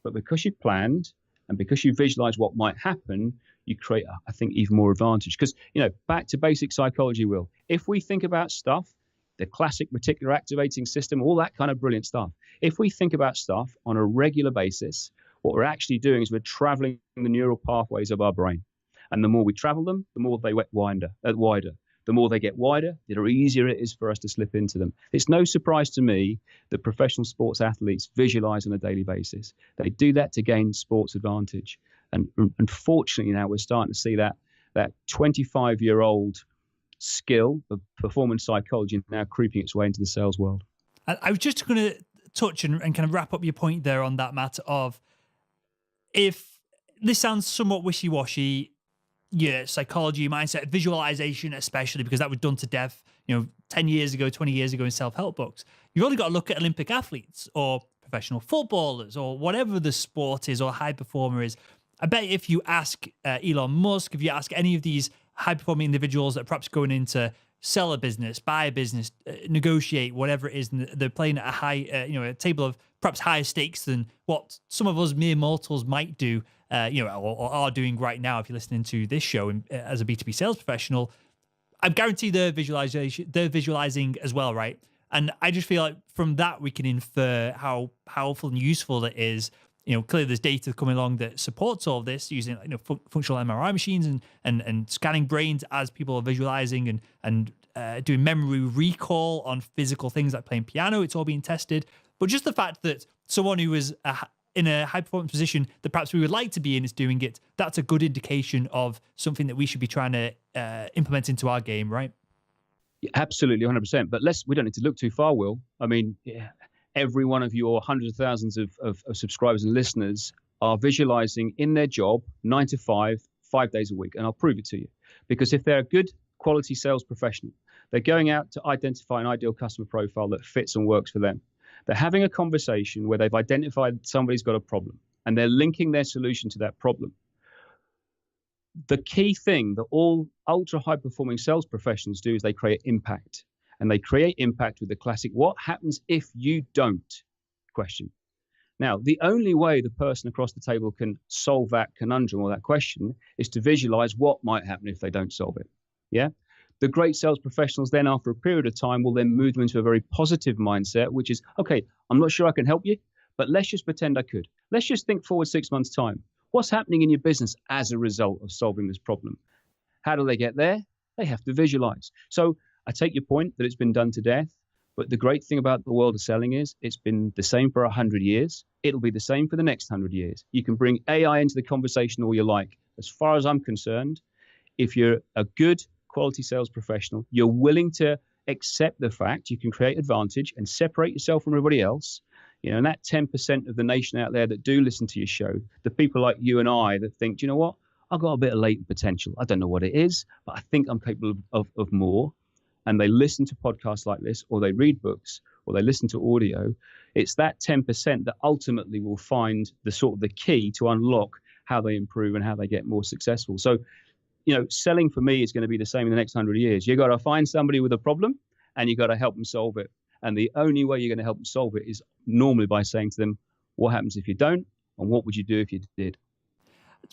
But because you've planned and because you visualize what might happen, you create, I think, even more advantage. Because, back to basic psychology, Will, if we think about stuff, the classic reticular activating system, all that kind of brilliant stuff, if we think about stuff on a regular basis, what we're actually doing is we're traveling the neural pathways of our brain. And the more we travel them, the more they get wider. The more they get wider, the easier it is for us to slip into them. It's no surprise to me that professional sports athletes visualize on a daily basis. They do that to gain sports advantage. And unfortunately now we're starting to see that that 25-year-old skill of performance psychology now creeping its way into the sales world. I was just going to touch and kind of wrap up your point there on that, Matt, of if this sounds somewhat wishy-washy, psychology, mindset, visualization, especially because that was done to death, 10 years ago, 20 years ago in self-help books. You've only got to look at Olympic athletes or professional footballers or whatever the sport is or high performer is. I bet if you ask Elon Musk, if you ask any of these high-performing individuals that are perhaps going into sell a business, buy a business, negotiate, whatever it is, and they're playing at a high, a table of perhaps higher stakes than what some of us mere mortals might do, or are doing right now. If you're listening to this show as a B2B sales professional, I guarantee they're visualizing as well, right? And I just feel like from that we can infer how powerful and useful it is. Clearly there's data coming along that supports all of this using functional MRI machines and scanning brains as people are visualizing and doing memory recall on physical things like playing piano. It's all being tested. But just the fact that someone who is in a high performance position that perhaps we would like to be in is doing it, that's a good indication of something that we should be trying to implement into our game, right? Yeah, absolutely, 100%. But we don't need to look too far, Will. I mean, every one of your hundreds of thousands of subscribers and listeners are visualizing in their job 9 to 5, 5 days a week. And I'll prove it to you. Because if they're a good quality sales professional, they're going out to identify an ideal customer profile that fits and works for them. They're having a conversation where they've identified somebody's got a problem and they're linking their solution to that problem. The key thing that all ultra high performing sales professionals do is they create impact. And they create impact with the classic, what happens if you don't question. Now, the only way the person across the table can solve that conundrum or that question is to visualize what might happen if they don't solve it. Yeah. The great sales professionals then, after a period of time, will then move them into a very positive mindset, which is, okay, I'm not sure I can help you, but let's just pretend I could. Let's just think forward 6 months' time. What's happening in your business as a result of solving this problem? How do they get there? They have to visualize. So I take your point that it's been done to death, but the great thing about the world of selling is it's been the same for 100 years. It'll be the same for the next 100 years. You can bring AI into the conversation all you like. As far as I'm concerned, if you're a good quality sales professional, you're willing to accept the fact you can create advantage and separate yourself from everybody else. And that 10% of the nation out there that do listen to your show, the people like you and I that think, do you know what? I've got a bit of latent potential. I don't know what it is, but I think I'm capable of more. And they listen to podcasts like this, or they read books, or they listen to audio. It's that 10% that ultimately will find the key to unlock how they improve and how they get more successful. So, selling for me is going to be the same in the next 100 years. You got to find somebody with a problem and you got to help them solve it. And the only way you're going to help them solve it is normally by saying to them, what happens if you don't? And what would you do if you did?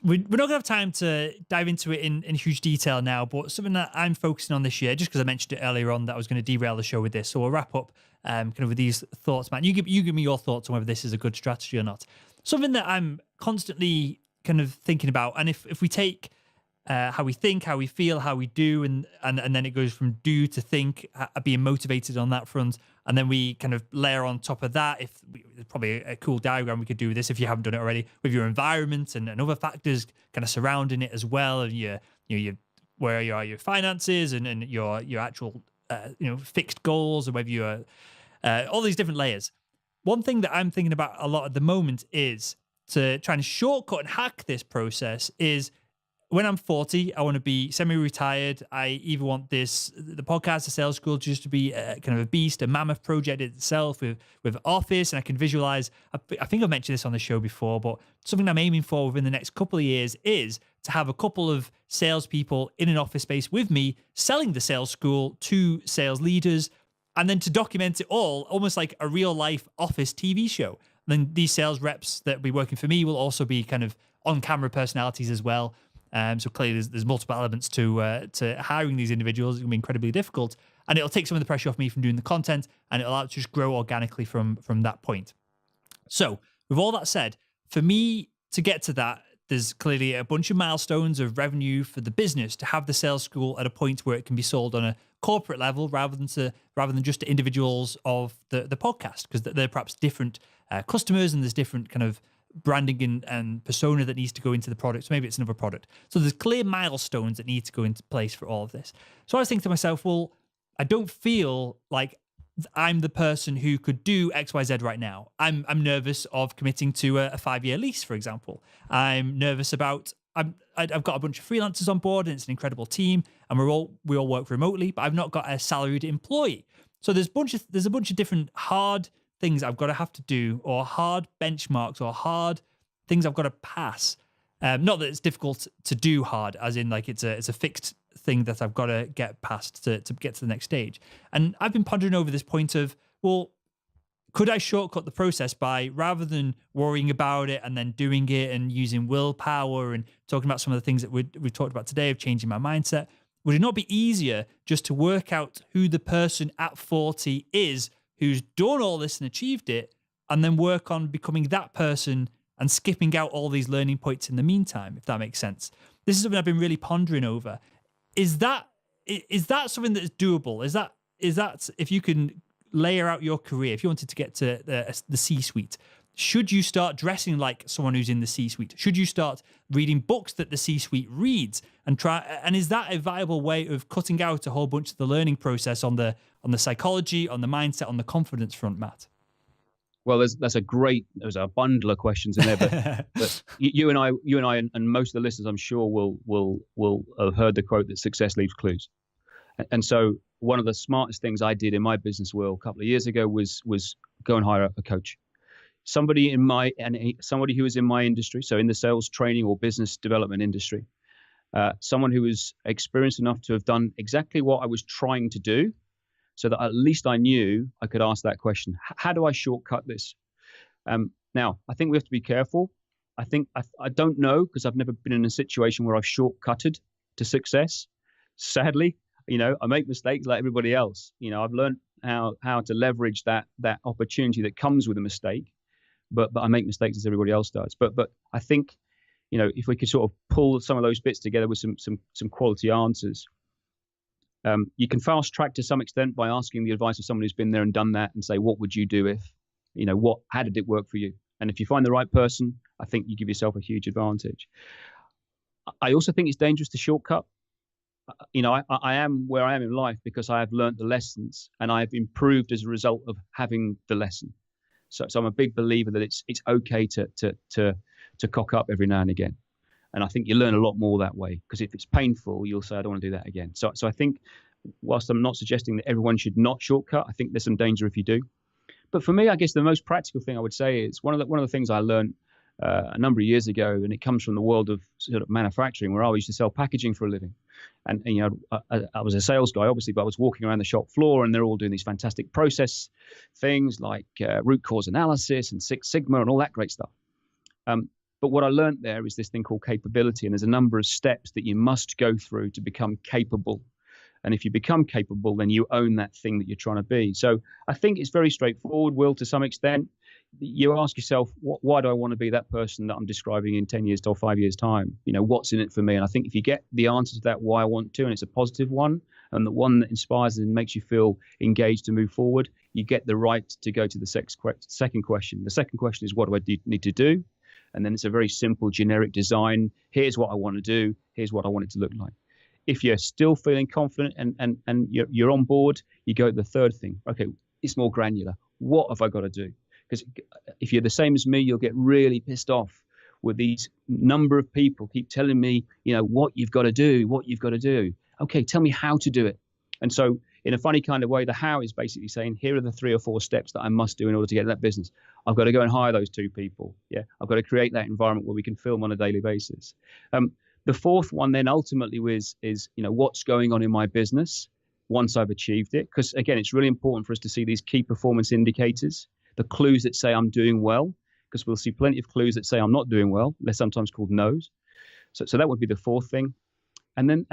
We're not going to have time to dive into it in huge detail now, but something that I'm focusing on this year, just because I mentioned it earlier on that I was going to derail the show with this. So we'll wrap up kind of with these thoughts, Matt. You give me your thoughts on whether this is a good strategy or not. Something that I'm constantly kind of thinking about, and if we take how we think, how we feel, how we do, and then it goes from do to think, being motivated on that front, and then we kind of layer on top of that. There's probably a cool diagram we could do with this if you haven't done it already, with your environment and other factors kind of surrounding it as well, and where you are, your finances and your actual fixed goals, or whether you're all these different layers. One thing that I'm thinking about a lot at the moment is to try and shortcut and hack this process is, when I'm 40, I want to be semi-retired. I either want the podcast, the sales school, just to be kind of a beast, a mammoth project itself with office, and I can visualize. I think I've mentioned this on the show before, but something I'm aiming for within the next couple of years is to have a couple of salespeople in an office space with me selling the sales school to sales leaders, and then to document it all, almost like a real life office TV show. And then these sales reps that will be working for me will also be kind of on-camera personalities as well. So clearly there's multiple elements to hiring these individuals. It's going to be incredibly difficult, and it'll take some of the pressure off me from doing the content, and it'll just grow organically from that point. So with all that said, for me to get to that, there's clearly a bunch of milestones of revenue for the business to have the sales school at a point where it can be sold on a corporate level rather than just to individuals of the podcast, because they're perhaps different customers, and there's different kind of branding and persona that needs to go into the product. So maybe it's another product. So there's clear milestones that need to go into place for all of this. So I was thinking to myself, well, I don't feel like I'm the person who could do X, Y, Z right now. I'm nervous of committing to a 5-year lease, for example. I'm nervous about, I've got a bunch of freelancers on board and it's an incredible team and we all work remotely, but I've not got a salaried employee. So there's a bunch of different hard things I've got to have to do, or hard benchmarks, or hard things I've got to pass. Not that it's difficult to do hard, as in like it's a fixed thing that I've got to get past to get to the next stage. And I've been pondering over this point of, well, could I shortcut the process by, rather than worrying about it and then doing it and using willpower and talking about some of the things that we've talked about today of changing my mindset, would it not be easier just to work out who the person at 40 is who's done all this and achieved it, and then work on becoming that person and skipping out all these learning points in the meantime, if that makes sense? This is something I've been really pondering over. Is that something that is doable? Is that if you can layer out your career, if you wanted to get to the C-suite, should you start dressing like someone who's in the C-suite? Should you start reading books that the C-suite reads and is that a viable way of cutting out a whole bunch of the learning process on the psychology, on the mindset, on the confidence front, Matt? Well, there's a bundle of questions in there, but you and I and most of the listeners, I'm sure, will have heard the quote that success leaves clues. And so one of the smartest things I did in my business, Will, a couple of years ago was go and hire a coach. Somebody who was in my industry, so in the sales training or business development industry, someone who was experienced enough to have done exactly what I was trying to do, so that at least I knew I could ask that question. How do I shortcut this? Now, I think we have to be careful. I don't know, because I've never been in a situation where I've shortcutted to success. Sadly, I make mistakes like everybody else. I've learned how to leverage that opportunity that comes with a mistake. But I make mistakes as everybody else does. But I think, if we could sort of pull some of those bits together with some quality answers, you can fast track to some extent by asking the advice of someone who's been there and done that, and say, what would you do if, how did it work for you? And if you find the right person, I think you give yourself a huge advantage. I also think it's dangerous to shortcut. I am where I am in life because I have learned the lessons and I have improved as a result of having the lesson. So I'm a big believer that it's okay to cock up every now and again. And I think you learn a lot more that way, because if it's painful, you'll say, I don't want to do that again. So I think, whilst I'm not suggesting that everyone should not shortcut, I think there's some danger if you do. But for me, I guess the most practical thing I would say is one of the things I learned a number of years ago, and it comes from the world of sort of manufacturing, where I used to sell packaging for a living. And I was a sales guy, obviously, but I was walking around the shop floor, and they're all doing these fantastic process things like root cause analysis and Six Sigma and all that great stuff. But what I learned there is this thing called capability, and there's a number of steps that you must go through to become capable. And if you become capable, then you own that thing that you're trying to be. So I think it's very straightforward, Will, to some extent. You ask yourself, why do I want to be that person that I'm describing in 10 years or 5 years' time? What's in it for me? And I think if you get the answer to that why I want to, and it's a positive one, and the one that inspires and makes you feel engaged to move forward, you get the right to go to the second question. The second question is, what do I need to do? And then it's a very simple, generic design. Here's what I want to do. Here's what I want it to look like. If you're still feeling confident and you're on board, you go to the third thing. Okay, it's more granular. What have I got to do? Because if you're the same as me, you'll get really pissed off with these number of people keep telling me, what you've got to do. Okay, tell me how to do it. And so in a funny kind of way, the how is basically saying, here are the 3 or 4 steps that I must do in order to get that business. I've got to go and hire those 2 people. Yeah, I've got to create that environment where we can film on a daily basis. The fourth one then ultimately is what's going on in my business once I've achieved it. Because again, it's really important for us to see these key performance indicators, the clues that say I'm doing well, because we'll see plenty of clues that say I'm not doing well. They're sometimes called no's. So that would be the fourth thing. And then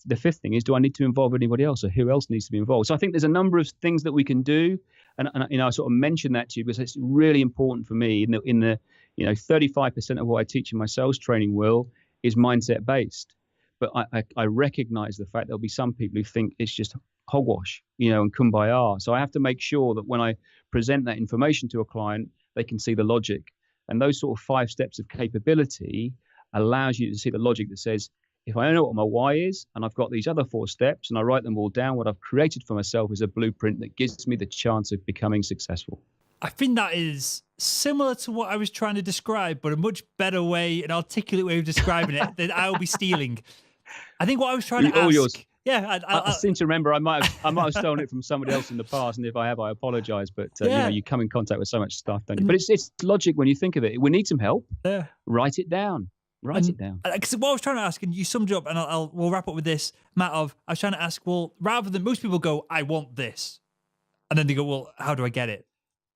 the fifth thing is, do I need to involve anybody else, or who else needs to be involved? So I think there's a number of things that we can do. And I sort of mentioned that to you because it's really important for me. In the 35% of what I teach in my sales training, Will, is mindset based. But I recognize the fact there'll be some people who think it's just hogwash, and kumbaya. So I have to make sure that when I present that information to a client, they can see the logic. And those sort of 5 steps of capability allows you to see the logic that says, if I know what my why is, and I've got these other 4 steps, and I write them all down, what I've created for myself is a blueprint that gives me the chance of becoming successful. I think that is similar to what I was trying to describe, but a much better way, an articulate way of describing it that I'll be stealing. I think what I was trying to ask. Yours. Yeah, I seem to remember I might have stolen it from somebody else in the past, and if I have, I apologise. But you come in contact with so much stuff, don't you? But it's logic when you think of it. We need some help. Yeah. Write it down. Because what I was trying to ask, and you summed it up, and we'll wrap up with this, Matt. I was trying to ask, well, rather than most people go, I want this, and then they go, well, how do I get it?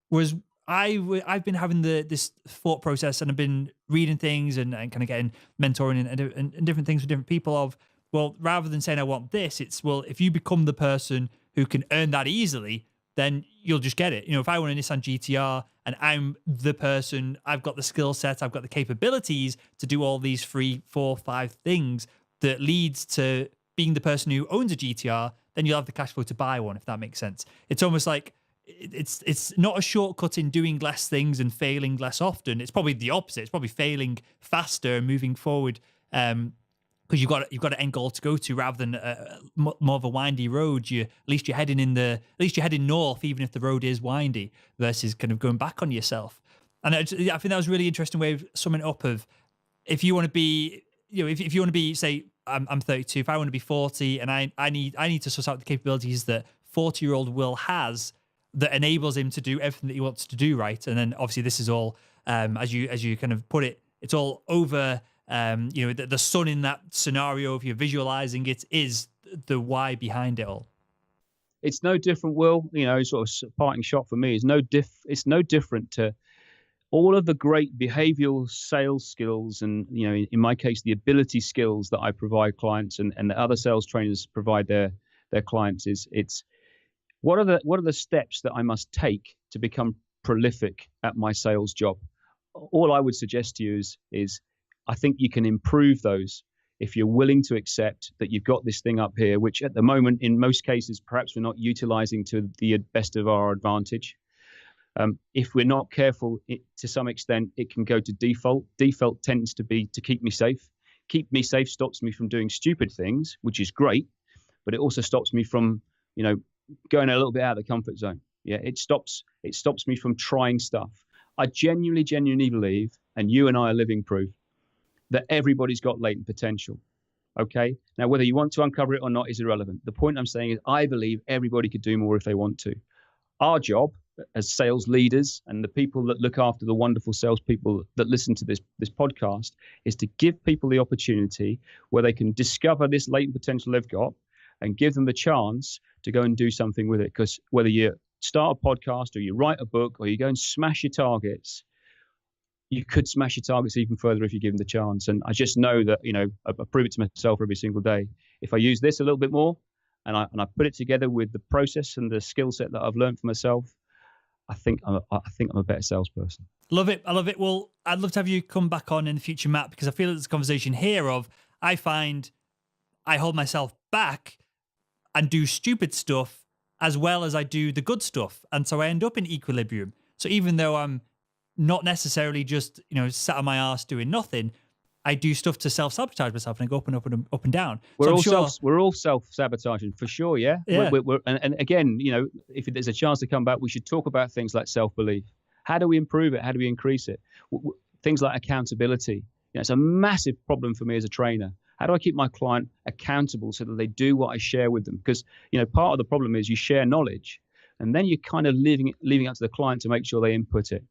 Whereas I've been having this thought process, and I've been reading things and kind of getting mentoring and different things with different people of, well, rather than saying I want this, it's, well, if you become the person who can earn that easily, then you'll just get it. If I want a Nissan GTR and I'm the person, I've got the skill set, I've got the capabilities to do all these 3, 4, 5 things that leads to being the person who owns a GTR, then you'll have the cash flow to buy one, if that makes sense. It's almost like it's not a shortcut in doing less things and failing less often. It's probably the opposite. It's probably failing faster and moving forward, because you've got an end goal to go to, rather than more of a windy road. At least you're heading north, even if the road is windy, versus kind of going back on yourself. And I think that was a really interesting way of summing it up. Of, if you want to be, if you want to be, say, I'm 32. If I want to be 40, and I need to suss out the capabilities that 40-year-old Will has, that enables him to do everything that he wants to do, right? And then obviously this is all, as you kind of put it, it's all over. The sun in that scenario, if you're visualizing it, is the why behind it all. It's no different, Will. Sort of parting shot for me is it's no different to all of the great behavioral sales skills, and in my case, the ability skills that I provide clients and the other sales trainers provide their clients. It's what are the steps that I must take to become prolific at my sales job? All I would suggest to you is I think you can improve those if you're willing to accept that you've got this thing up here, which at the moment, in most cases, perhaps we're not utilizing to the best of our advantage. If we're not careful, to some extent, it can go to default. Default tends to be to keep me safe. Keep me safe stops me from doing stupid things, which is great, but it also stops me from, going a little bit out of the comfort zone. Yeah, it stops me from trying stuff. I genuinely believe, and you and I are living proof, that everybody's got latent potential. Okay? Now, whether you want to uncover it or not is irrelevant. The point I'm saying is I believe everybody could do more if they want to. Our job as sales leaders and the people that look after the wonderful salespeople that listen to this podcast is to give people the opportunity where they can discover this latent potential they've got and give them the chance to go and do something with it. Because whether you start a podcast or you write a book or you go and smash your targets, you could smash your targets even further if you give them the chance. And I just know that, I prove it to myself every single day. If I use this a little bit more and I put it together with the process and the skill set that I've learned for myself, I think I'm a better salesperson. Love it. I love it. Well, I'd love to have you come back on in the future, Matt, because I feel there's a conversation here of, I find I hold myself back and do stupid stuff as well as I do the good stuff. And so I end up in equilibrium. So even though I'm not necessarily just, sat on my ass doing nothing, I do stuff to self-sabotage myself, and I go up and down. We're all self-sabotaging for sure, yeah? And again, if there's a chance to come back, we should talk about things like self-belief. How do we improve it? How do we increase it? Things like accountability. It's a massive problem for me as a trainer. How do I keep my client accountable so that they do what I share with them? Because, part of the problem is you share knowledge, and then you're kind of leaving it up to the client to make sure they input it.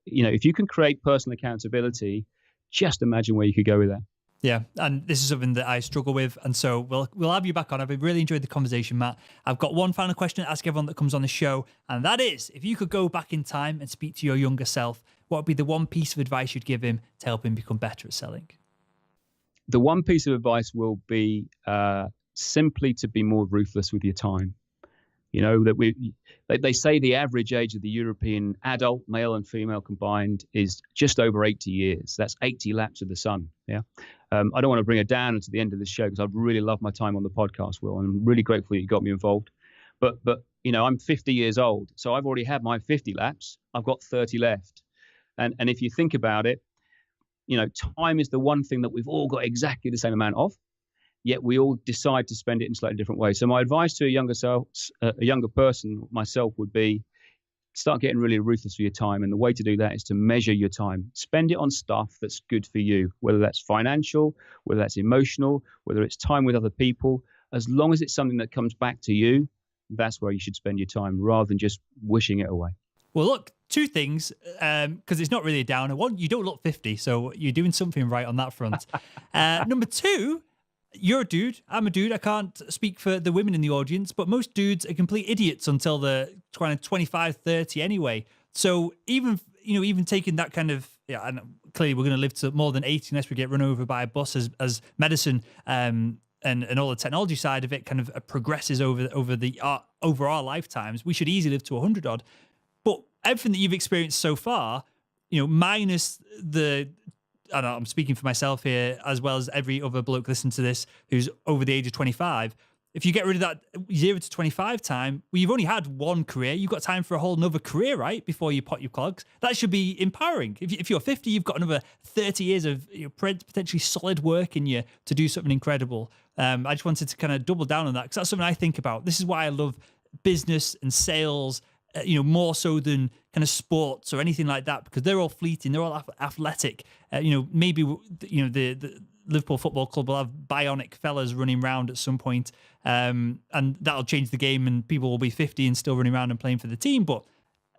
If you can create personal accountability, just imagine where you could go with that. Yeah, and this is something that I struggle with, and so we'll have you back on. I've really enjoyed the conversation, Matt. I've got one final question to ask everyone that comes on the show, and that is, if you could go back in time and speak to your younger self, what would be the one piece of advice you'd give him to help him become better at selling? The one piece of advice will be simply to be more ruthless with your time. They say the average age of the European adult, male and female combined, is just over 80 years. That's 80 laps of the sun. Yeah. I don't want to bring it down to the end of this show because I've really loved my time on the podcast, Will, and I'm really grateful you got me involved. But I'm 50 years old, so I've already had my 50 laps. I've got 30 left. And if you think about it, time is the one thing that we've all got exactly the same amount of, yet we all decide to spend it in slightly different ways. So my advice to a younger person, myself, would be start getting really ruthless with your time. And the way to do that is to measure your time. Spend it on stuff that's good for you, whether that's financial, whether that's emotional, whether it's time with other people. As long as it's something that comes back to you, that's where you should spend your time rather than just wishing it away. Well, look, two things, because it's not really a downer. One, you don't look 50, so you're doing something right on that front. Number two, you're a dude. I'm a dude. I can't speak for the women in the audience, but most dudes are complete idiots until they're kind of 25, 30 anyway. So even taking that kind of, and clearly we're going to live to more than 80 unless we get run over by a bus as medicine and all the technology side of it kind of progresses over our lifetimes. We should easily live to 100 odd. But everything that you've experienced so far, minus I know I'm speaking for myself here, as well as every other bloke listening to this who's over the age of 25. If you get rid of that 0 to 25 time, well, you've only had one career. You've got time for a whole nother career, right? Before you pot your clogs. That should be empowering. If you're 50, you've got another 30 years of potentially solid work in you to do something incredible. I just wanted to kind of double down on that because that's something I think about. This is why I love business and sales, more so than kind of sports or anything like that, because they're all fleeting, they're all athletic. Maybe the Liverpool Football Club will have bionic fellas running around at some point, and that'll change the game, and people will be 50 and still running around and playing for the team. But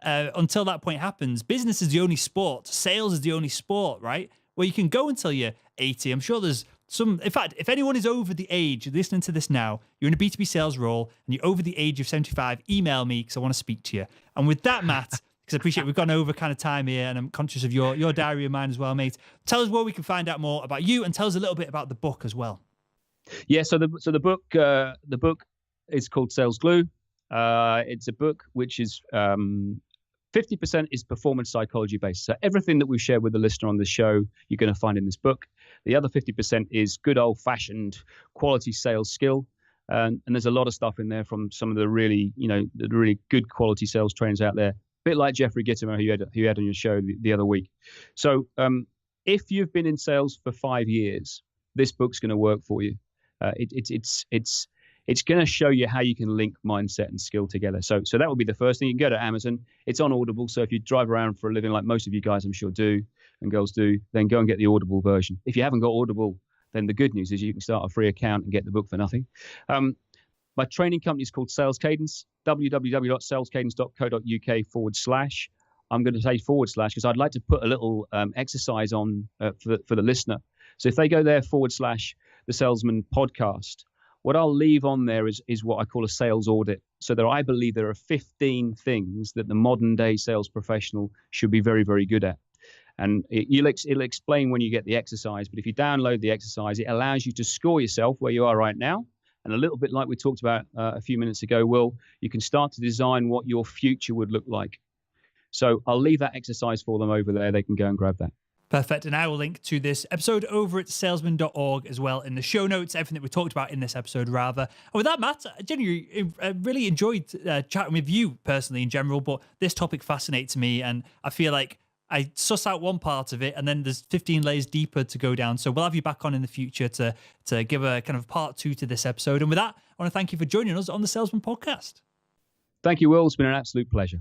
until that point happens, business is the only sport, sales is the only sport, right? Where you can go until you're 80. I'm sure there's in fact, if anyone is over the age, listening to this now, you're in a B2B sales role and you're over the age of 75, email me because I want to speak to you. And with that, Matt, because I appreciate we've gone over kind of time here and I'm conscious of your diary and mine as well, mate. Tell us where we can find out more about you and tell us a little bit about the book as well. Yeah, so the book is called Sales Glue. It's a book which is 50% is performance psychology based. So everything that we've shared with the listener on the show, you're going to find in this book. The other 50% is good old fashioned quality sales skill. And there's a lot of stuff in there from some of the really good quality sales trainers out there. A bit like Jeffrey Gittimer, who you had on your show the other week. So if you've been in sales for 5 years, this book's going to work for you. It's going to show you how you can link mindset and skill together. So that would be the first thing. You can go to Amazon. It's on Audible. So if you drive around for a living, like most of you guys I'm sure do, and girls do, then go and get the Audible version. If you haven't got Audible, then the good news is you can start a free account and get the book for nothing. My training company is called Sales Cadence, www.salescadence.co.uk/. I'm going to say / because I'd like to put a little exercise on for the listener. So if they go there / the Salesman Podcast, what I'll leave on there is what I call a sales audit. So I believe there are 15 things that the modern day sales professional should be very, very good at. And it'll explain when you get the exercise. But if you download the exercise, it allows you to score yourself where you are right now. And a little bit like we talked about a few minutes ago, Will, you can start to design what your future would look like. So I'll leave that exercise for them over there. They can go and grab that. Perfect. And I will link to this episode over at salesman.org as well in the show notes, everything that we talked about in this episode, rather. And with that, Matt, I genuinely really enjoyed chatting with you personally in general, but this topic fascinates me and I feel like I suss out one part of it and then there's 15 layers deeper to go down. So we'll have you back on in the future to give a kind of part 2 to this episode. And with that, I want to thank you for joining us on the Salesman Podcast. Thank you, Will. It's been an absolute pleasure.